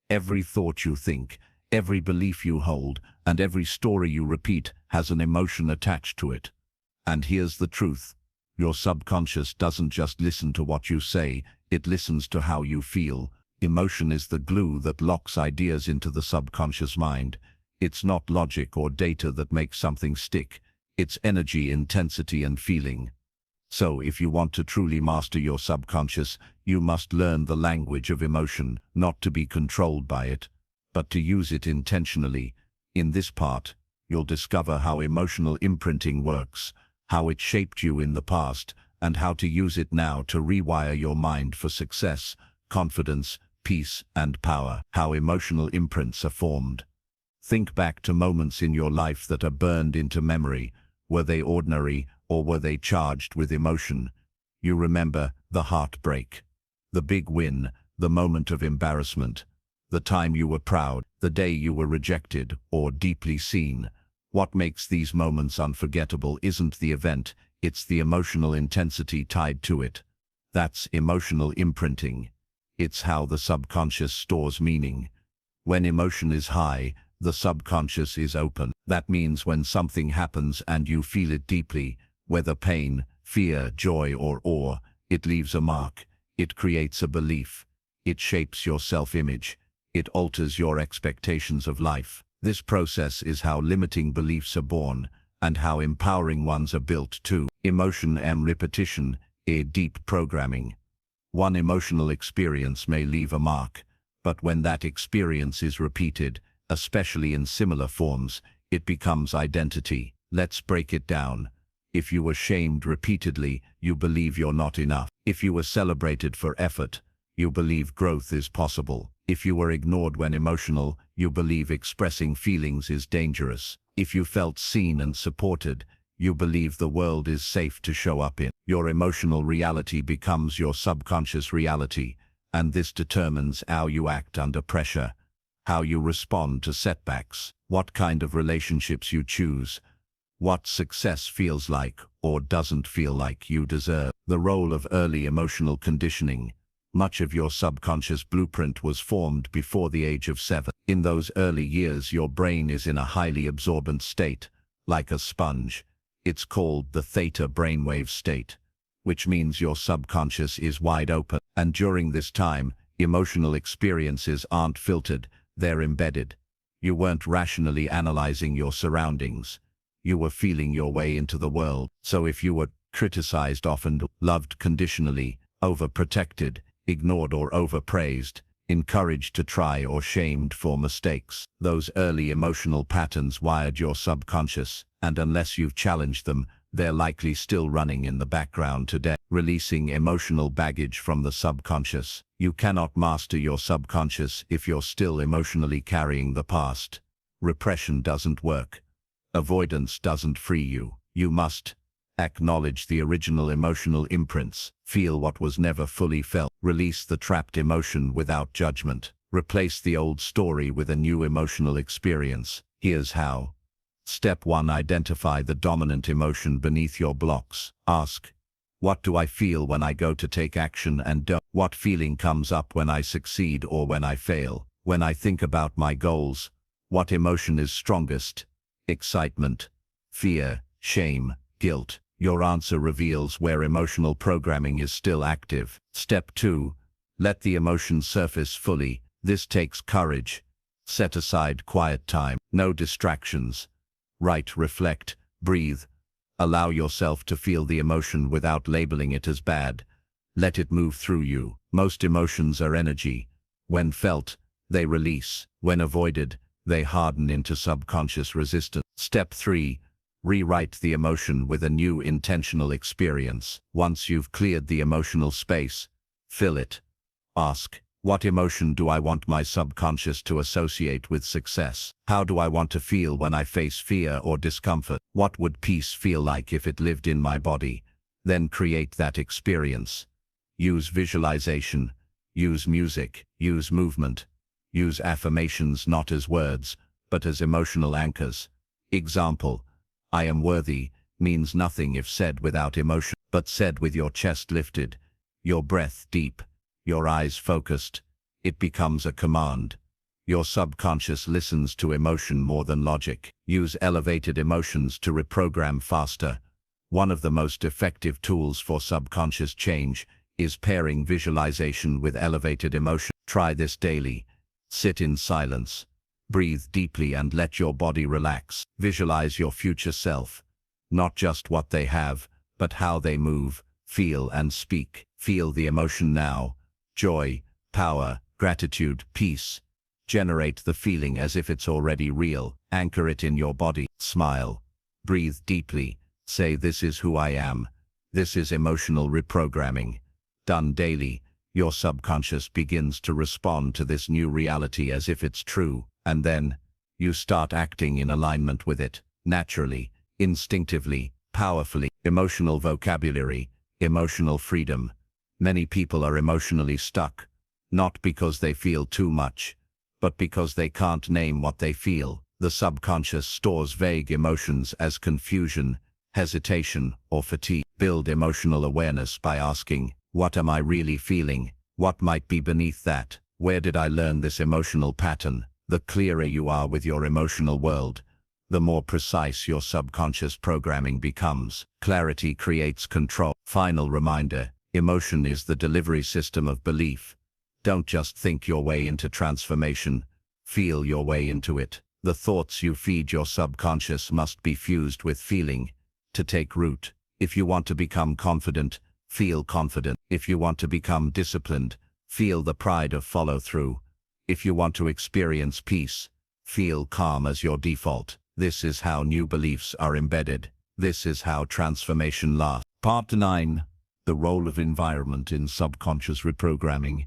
Every thought you think, every belief you hold, and every story you repeat has an emotion attached to it. And here's the truth. Your subconscious doesn't just listen to what you say, it listens to how you feel. Emotion is the glue that locks ideas into the subconscious mind. It's not logic or data that makes something stick. It's energy, intensity, and feeling. So if you want to truly master your subconscious, you must learn the language of emotion, not to be controlled by it, but to use it intentionally. In this part, you'll discover how emotional imprinting works, how it shaped you in the past, and how to use it now to rewire your mind for success, confidence, peace, and power. How emotional imprints are formed. Think back to moments in your life that are burned into memory. Were they ordinary, or were they charged with emotion? You remember the heartbreak, the big win, the moment of embarrassment, the time you were proud, the day you were rejected or deeply seen. What makes these moments unforgettable isn't the event, it's the emotional intensity tied to it. That's emotional imprinting. It's how the subconscious stores meaning. When emotion is high, the subconscious is open. That means when something happens and you feel it deeply, whether pain, fear, joy, or awe, it leaves a mark. It creates a belief. It shapes your self-image. It alters your expectations of life. This process is how limiting beliefs are born, and how empowering ones are built too. Emotion and repetition, a deep programming. One emotional experience may leave a mark, but when that experience is repeated, especially in similar forms, it becomes identity. Let's break it down. If you were shamed repeatedly, you believe you're not enough. If you were celebrated for effort, you believe growth is possible. If you were ignored when emotional, you believe expressing feelings is dangerous. If you felt seen and supported, you believe the world is safe to show up in. Your emotional reality becomes your subconscious reality, and this determines how you act under pressure, how you respond to setbacks, what kind of relationships you choose, what success feels like or doesn't feel like you deserve. The role of early emotional conditioning. Much of your subconscious blueprint was formed before the age of 7. In those early years, your brain is in a highly absorbent state, like a sponge. It's called the theta brainwave state, which means your subconscious is wide open. And during this time, emotional experiences aren't filtered, they're embedded. You weren't rationally analyzing your surroundings. You were feeling your way into the world. So if you were criticized often, loved conditionally, overprotected, ignored or overpraised, encouraged to try or shamed for mistakes, those early emotional patterns wired your subconscious, and unless you've challenged them, they're likely still running in the background today. Releasing emotional baggage from the subconscious. You cannot master your subconscious if you're still emotionally carrying the past. Repression doesn't work. Avoidance doesn't free you. You must acknowledge the original emotional imprints, feel what was never fully felt, release the trapped emotion without judgment, replace the old story with a new emotional experience. Here's how. Step 1. Identify the dominant emotion beneath your blocks. Ask, what do I feel when I go to take action and don't? What feeling comes up when I succeed or when I fail? When I think about my goals, what emotion is strongest? Excitement, fear, shame, guilt. Your answer reveals where emotional programming is still active. Step 2. Let the emotion surface fully. This takes courage. Set aside quiet time. No distractions. Write, reflect, breathe. Allow yourself to feel the emotion without labeling it as bad. Let it move through you. Most emotions are energy. When felt, they release. When avoided, they harden into subconscious resistance. Step 3. Rewrite the emotion with a new intentional experience. Once you've cleared the emotional space, fill it. Ask, what emotion do I want my subconscious to associate with success? How do I want to feel when I face fear or discomfort? What would peace feel like if it lived in my body? Then create that experience. Use visualization, use music, use movement, use affirmations not as words, but as emotional anchors. Example, I am worthy means nothing if said without emotion, but said with your chest lifted, your breath deep, your eyes focused. It becomes a command. Your subconscious listens to emotion more than logic. Use elevated emotions to reprogram faster. One of the most effective tools for subconscious change is pairing visualization with elevated emotion. Try this daily. Sit in silence. Breathe deeply and let your body relax. Visualize your future self. Not just what they have, but how they move, feel and speak. Feel the emotion now. Joy, power, gratitude, peace. Generate the feeling as if it's already real. Anchor it in your body. Smile. Breathe deeply. Say, this is who I am. This is emotional reprogramming. Done daily, your subconscious begins to respond to this new reality as if it's true. And then, you start acting in alignment with it, naturally, instinctively, powerfully. Emotional vocabulary, emotional freedom. Many people are emotionally stuck, not because they feel too much, but because they can't name what they feel. The subconscious stores vague emotions as confusion, hesitation, or fatigue. Build emotional awareness by asking, what am I really feeling? What might be beneath that? Where did I learn this emotional pattern? The clearer you are with your emotional world, the more precise your subconscious programming becomes. Clarity creates control. Final reminder, emotion is the delivery system of belief. Don't just think your way into transformation, feel your way into it. The thoughts you feed your subconscious must be fused with feeling to take root. If you want to become confident, feel confident. If you want to become disciplined, feel the pride of follow-through. If you want to experience peace, feel calm as your default. This is how new beliefs are embedded. This is how transformation lasts. Part 9. The role of environment in subconscious reprogramming.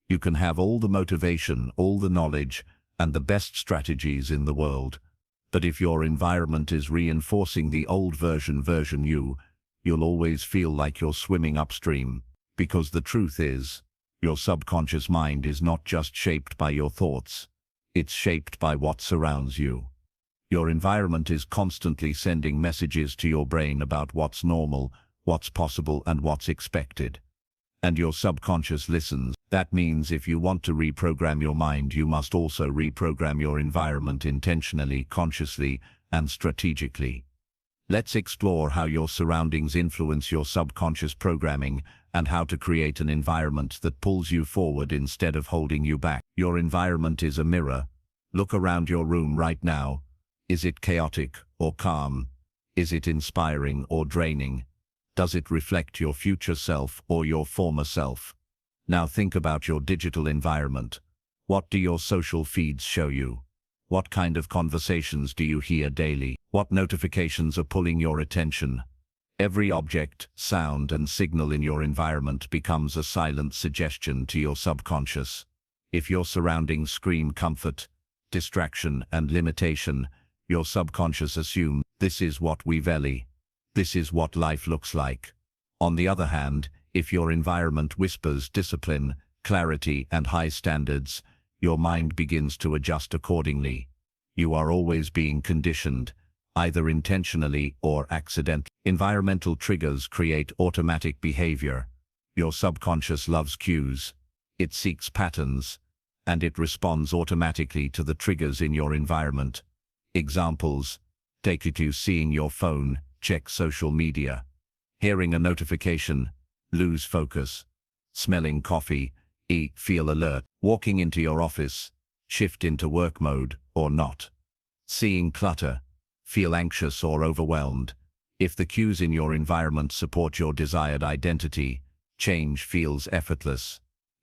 You can have all the motivation, all the knowledge, and the best strategies in the world. But if your environment is reinforcing the old version you'll always feel like you're swimming upstream. Because the truth is, your subconscious mind is not just shaped by your thoughts. It's shaped by what surrounds you. Your environment is constantly sending messages to your brain about what's normal, what's possible, and what's expected. and your subconscious listens. That means if you want to reprogram your mind, you must also reprogram your environment intentionally, consciously, and strategically. Let's explore how your surroundings influence your subconscious programming and how to create an environment that pulls you forward instead of holding you back. Your environment is a mirror. Look around your room right now. Is it chaotic or calm? Is it inspiring or draining? Does it reflect your future self or your former self? Now think about your digital environment. What do your social feeds show you? What kind of conversations do you hear daily? What notifications are pulling your attention? Every object, sound, and signal in your environment becomes a silent suggestion to your subconscious. If your surroundings scream comfort, distraction, and limitation, your subconscious assumes this is what we value. This is what life looks like. On the other hand, if your environment whispers discipline, clarity, and high standards, your mind begins to adjust accordingly. You are always being conditioned, either intentionally or accidentally. Environmental triggers create automatic behavior. Your subconscious loves cues. It seeks patterns, and it responds automatically to the triggers in your environment. Examples: take it to seeing your phone, check social media; hearing a notification, lose focus; smelling coffee, feel alert; walking into your office, shift into work mode or not; seeing clutter, feel anxious or overwhelmed. If the cues in your environment support your desired identity, change feels effortless.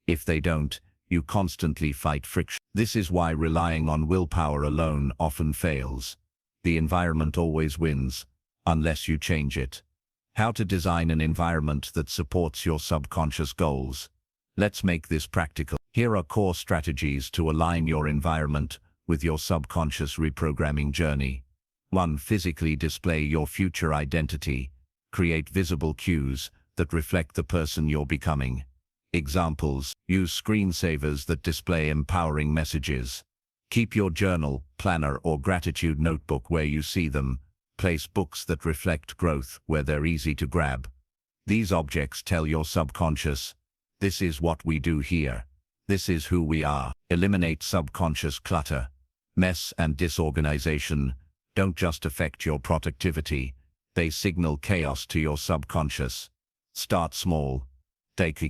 If they don't, you constantly fight friction. This is why relying on willpower alone often fails. The environment always wins, unless you change it. How to design an environment that supports your subconscious goals. Let's make this practical. Here are core strategies to align your environment with your subconscious reprogramming journey. 1. Physically display your future identity. Create visible cues that reflect the person you're becoming. Examples: use screensavers that display empowering messages. Keep your journal, planner, or gratitude notebook where you see them. Place books that reflect growth where they're easy to grab. These objects tell your subconscious, this is what we do here. This is who we are. Eliminate subconscious clutter. Mess and disorganization don't just affect your productivity, they signal chaos to your subconscious. Start small.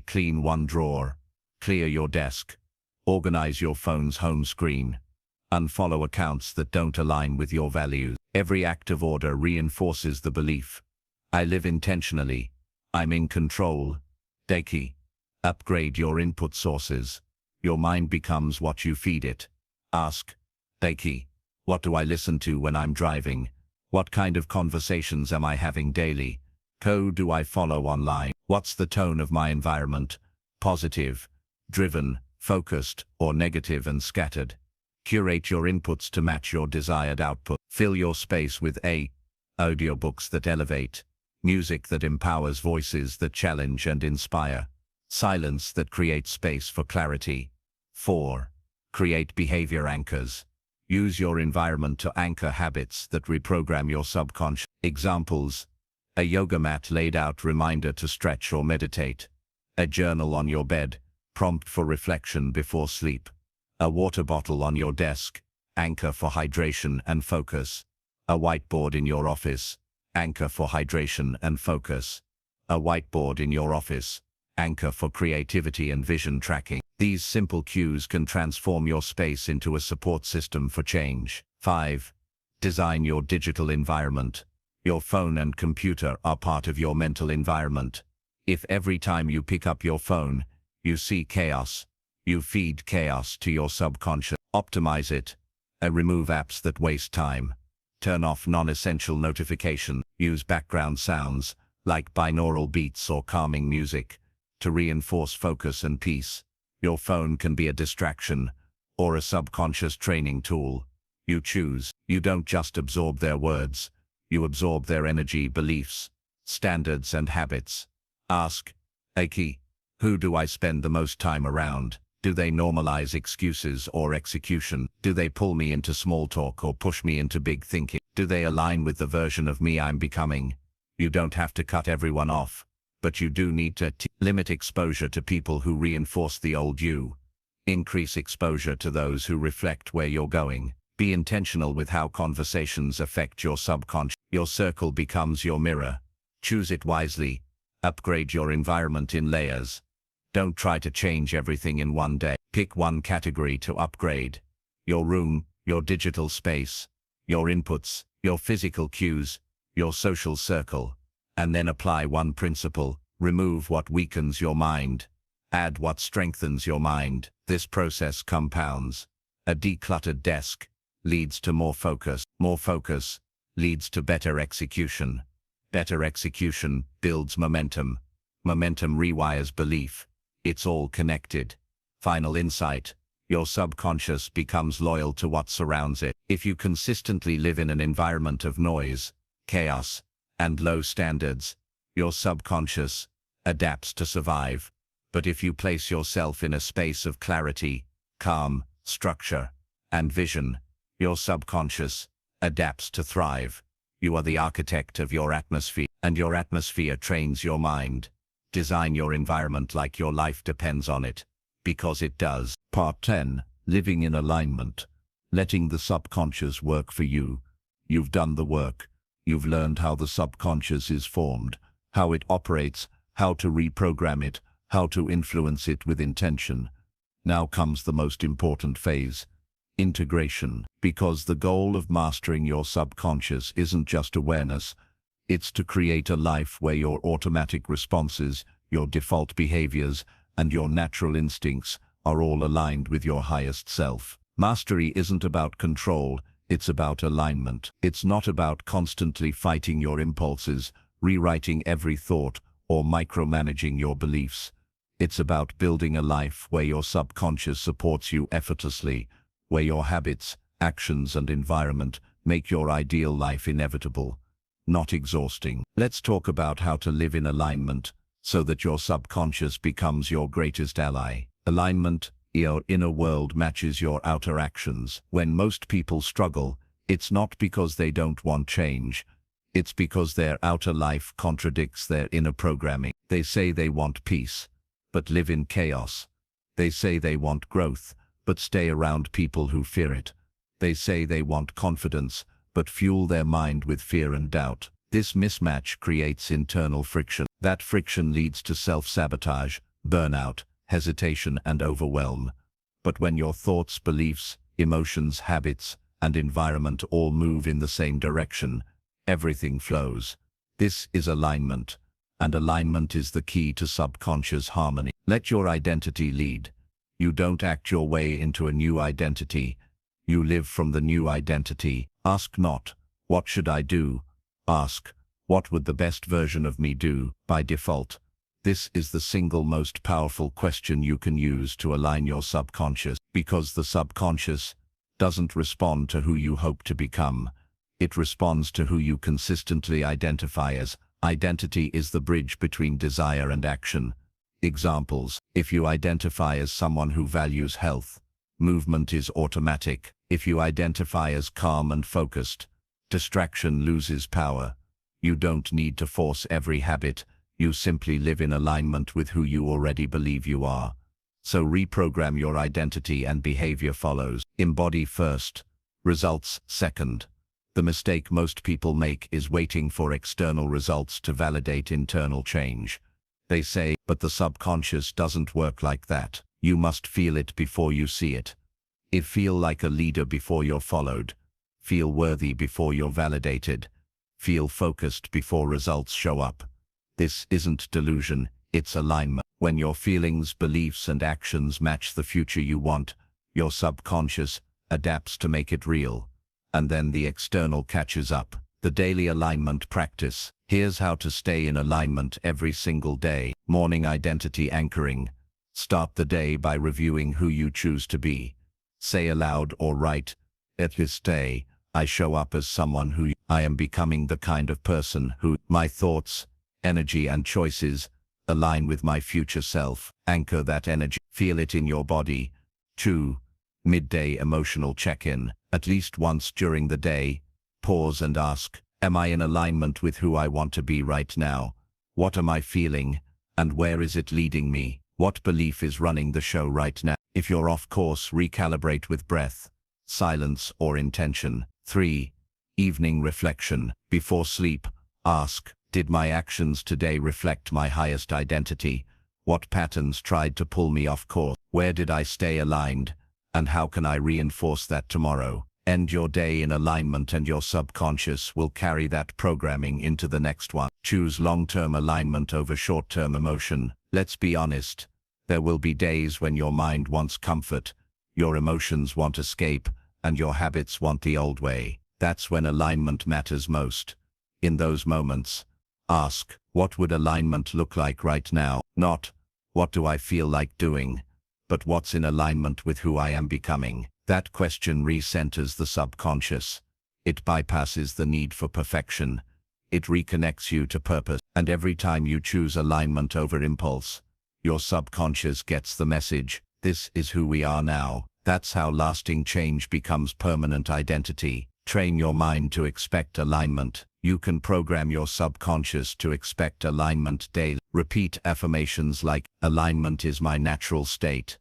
Clean one drawer. Clear your desk. Organize your phone's home screen. Unfollow accounts that don't align with your values. Every act of order reinforces the belief, I live intentionally. I'm in control. Upgrade your input sources. Your mind becomes what you feed it. Ask, what do I listen to when I'm driving? What kind of conversations am I having daily? Who do I follow online? What's the tone of my environment? Positive, driven, focused, or negative and scattered? Curate your inputs to match your desired output. Fill your space with audiobooks that elevate, music that empowers, voices that challenge and inspire, silence that creates space for clarity. 4. Create behavior anchors. Use your environment to anchor habits that reprogram your subconscious. Examples: a yoga mat laid out, reminder to stretch or meditate; a journal on your bed, prompt for reflection before sleep; a water bottle on your desk, anchor for hydration and focus; a whiteboard in your office, anchor for hydration and focus; a whiteboard in your office, anchor for creativity and vision tracking. These simple cues can transform your space into a support system for change. 5. Design your digital environment. Your phone and computer are part of your mental environment. If every time you pick up your phone, you see chaos, you feed chaos to your subconscious. Optimize it. Remove apps that waste time. Turn off non-essential notifications. Use background sounds, like binaural beats or calming music, to reinforce focus and peace. Your phone can be a distraction or a subconscious training tool. You choose. You don't just absorb their words, you absorb their energy, beliefs, standards, and habits. Ask, who do I spend the most time around? Do they normalize excuses or execution? Do they pull me into small talk or push me into big thinking? Do they align with the version of me I'm becoming? You don't have to cut everyone off, but you do need to Limit exposure to people who reinforce the old you. Increase exposure to those who reflect where you're going. Be intentional with how conversations affect your subconscious. Your circle becomes your mirror. Choose it wisely. Upgrade your environment in layers. Don't try to change everything in one day. Pick one category to upgrade. Your room, your digital space, your inputs, your physical cues, your social circle. And then apply one principle. Remove what weakens your mind. Add what strengthens your mind. This process compounds. A decluttered desk leads to more focus. More focus leads to better execution. Better execution builds momentum. Momentum rewires belief. It's all connected. Final insight. Your subconscious becomes loyal to what surrounds it. If you consistently live in an environment of noise, chaos, and low standards, your subconscious adapts to survive. But if you place yourself in a space of clarity, calm, structure, and vision, your subconscious adapts to thrive. You are the architect of your atmosphere, and your atmosphere trains your mind. Design your environment like your life depends on it, because it does. Part 10. Living in alignment. Letting the subconscious work for you. You've done the work. You've learned how the subconscious is formed, how it operates, how to reprogram it, how to influence it with intention. Now comes the most important phase. Integration. Because the goal of mastering your subconscious isn't just awareness, it's to create a life where your automatic responses, your default behaviors, and your natural instincts are all aligned with your highest self. Mastery isn't about control, it's about alignment. It's not about constantly fighting your impulses, rewriting every thought, or micromanaging your beliefs. It's about building a life where your subconscious supports you effortlessly, where your habits, actions, and environment make your ideal life inevitable, not exhausting. Let's talk about how to live in alignment so that your subconscious becomes your greatest ally. Alignment. Your inner world matches your outer actions. When most people struggle, it's not because they don't want change. It's because their outer life contradicts their inner programming. They say they want peace, but live in chaos. They say they want growth, but stay around people who fear it. They say they want confidence, but fuel their mind with fear and doubt. This mismatch creates internal friction. That friction leads to self-sabotage, burnout, hesitation, and overwhelm. But when your thoughts, beliefs, emotions, habits, and environment all move in the same direction, everything flows. This is alignment, and alignment is the key to subconscious harmony. Let your identity lead. You don't act your way into a new identity. You live from the new identity. Ask not, what should I do? Ask, what would the best version of me do? By default, this is the single most powerful question you can use to align your subconscious, because the subconscious doesn't respond to who you hope to become. It responds to who you consistently identify as. Identity is the bridge between desire and action. Examples: if you identify as someone who values health, movement is automatic. If you identify as calm and focused, distraction loses power. You don't need to force every habit. You simply live in alignment with who you already believe you are. So reprogram your identity and behavior follows. Embody first, results second. The mistake most people make is waiting for external results to validate internal change. They say, but the subconscious doesn't work like that. You must feel it before you see it. Feel like a leader before you're followed. Feel worthy before you're validated. Feel focused before results show up. This isn't delusion, it's alignment. When your feelings, beliefs, and actions match the future you want, your subconscious adapts to make it real. And then the external catches up. The daily alignment practice. Here's how to stay in alignment every single day. Morning identity anchoring. Start the day by reviewing who you choose to be. Say aloud or write, at this day, I show up as someone who I am becoming, the kind of person who my thoughts, energy, and choices align with my future self. Anchor that energy. Feel it in your body. 2. Midday emotional check-in. At least once during the day, pause and ask, am I in alignment with who I want to be right now? What am I feeling? And where is it leading me? What belief is running the show right now? If you're off course, recalibrate with breath, silence, or intention. 3. Evening reflection. Before sleep, ask, did my actions today reflect my highest identity? What patterns tried to pull me off course? Where did I stay aligned? And how can I reinforce that tomorrow? End your day in alignment and your subconscious will carry that programming into the next one. Choose long-term alignment over short-term emotion. Let's be honest. There will be days when your mind wants comfort, your emotions want escape, and your habits want the old way. That's when alignment matters most. In those moments, ask, what would alignment look like right now? Not, what do I feel like doing? But what's in alignment with who I am becoming? That question recenters the subconscious. It bypasses the need for perfection. It reconnects you to purpose. And every time you choose alignment over impulse, your subconscious gets the message, this is who we are now. That's how lasting change becomes permanent identity. Train your mind to expect alignment. You can program your subconscious to expect alignment daily. Repeat affirmations like, alignment is my natural state.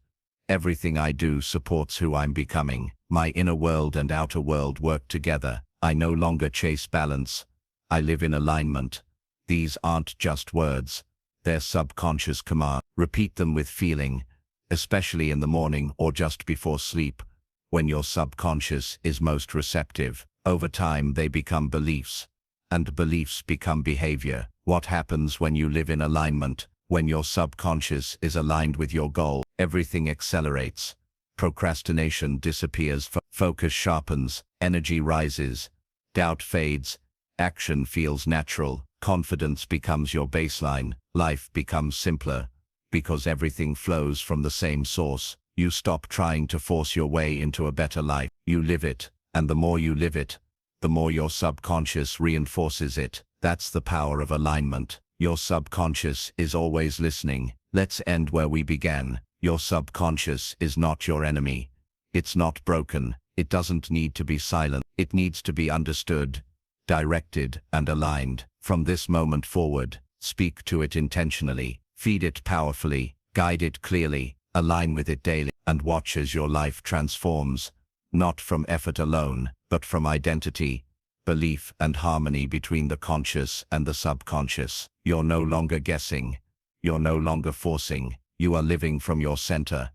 Everything I do supports who I'm becoming. My inner world and outer world work together. I no longer chase balance. I live in alignment. These aren't just words. They're subconscious commands. Repeat them with feeling, especially in the morning or just before sleep, when your subconscious is most receptive. Over time they become beliefs, and beliefs become behavior. What happens when you live in alignment? When your subconscious is aligned with your goal, everything accelerates. Procrastination disappears, focus sharpens, energy rises, doubt fades, action feels natural, confidence becomes your baseline, life becomes simpler. Because everything flows from the same source, you stop trying to force your way into a better life. You live it, and the more you live it, the more your subconscious reinforces it. That's the power of alignment. Your subconscious is always listening. Let's end where we began. Your subconscious is not your enemy. It's not broken. It doesn't need to be silent. It needs to be understood, directed, and aligned. From this moment forward, speak to it intentionally, feed it powerfully, guide it clearly, align with it daily, and watch as your life transforms, not from effort alone, but from identity, belief, and harmony between the conscious and the subconscious. You're no longer guessing. You're no longer forcing. You are living from your center.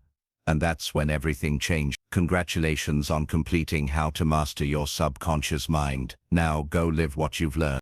And that's when everything changed. Congratulations on completing How to Master Your Subconscious Mind. Now go live what you've learned.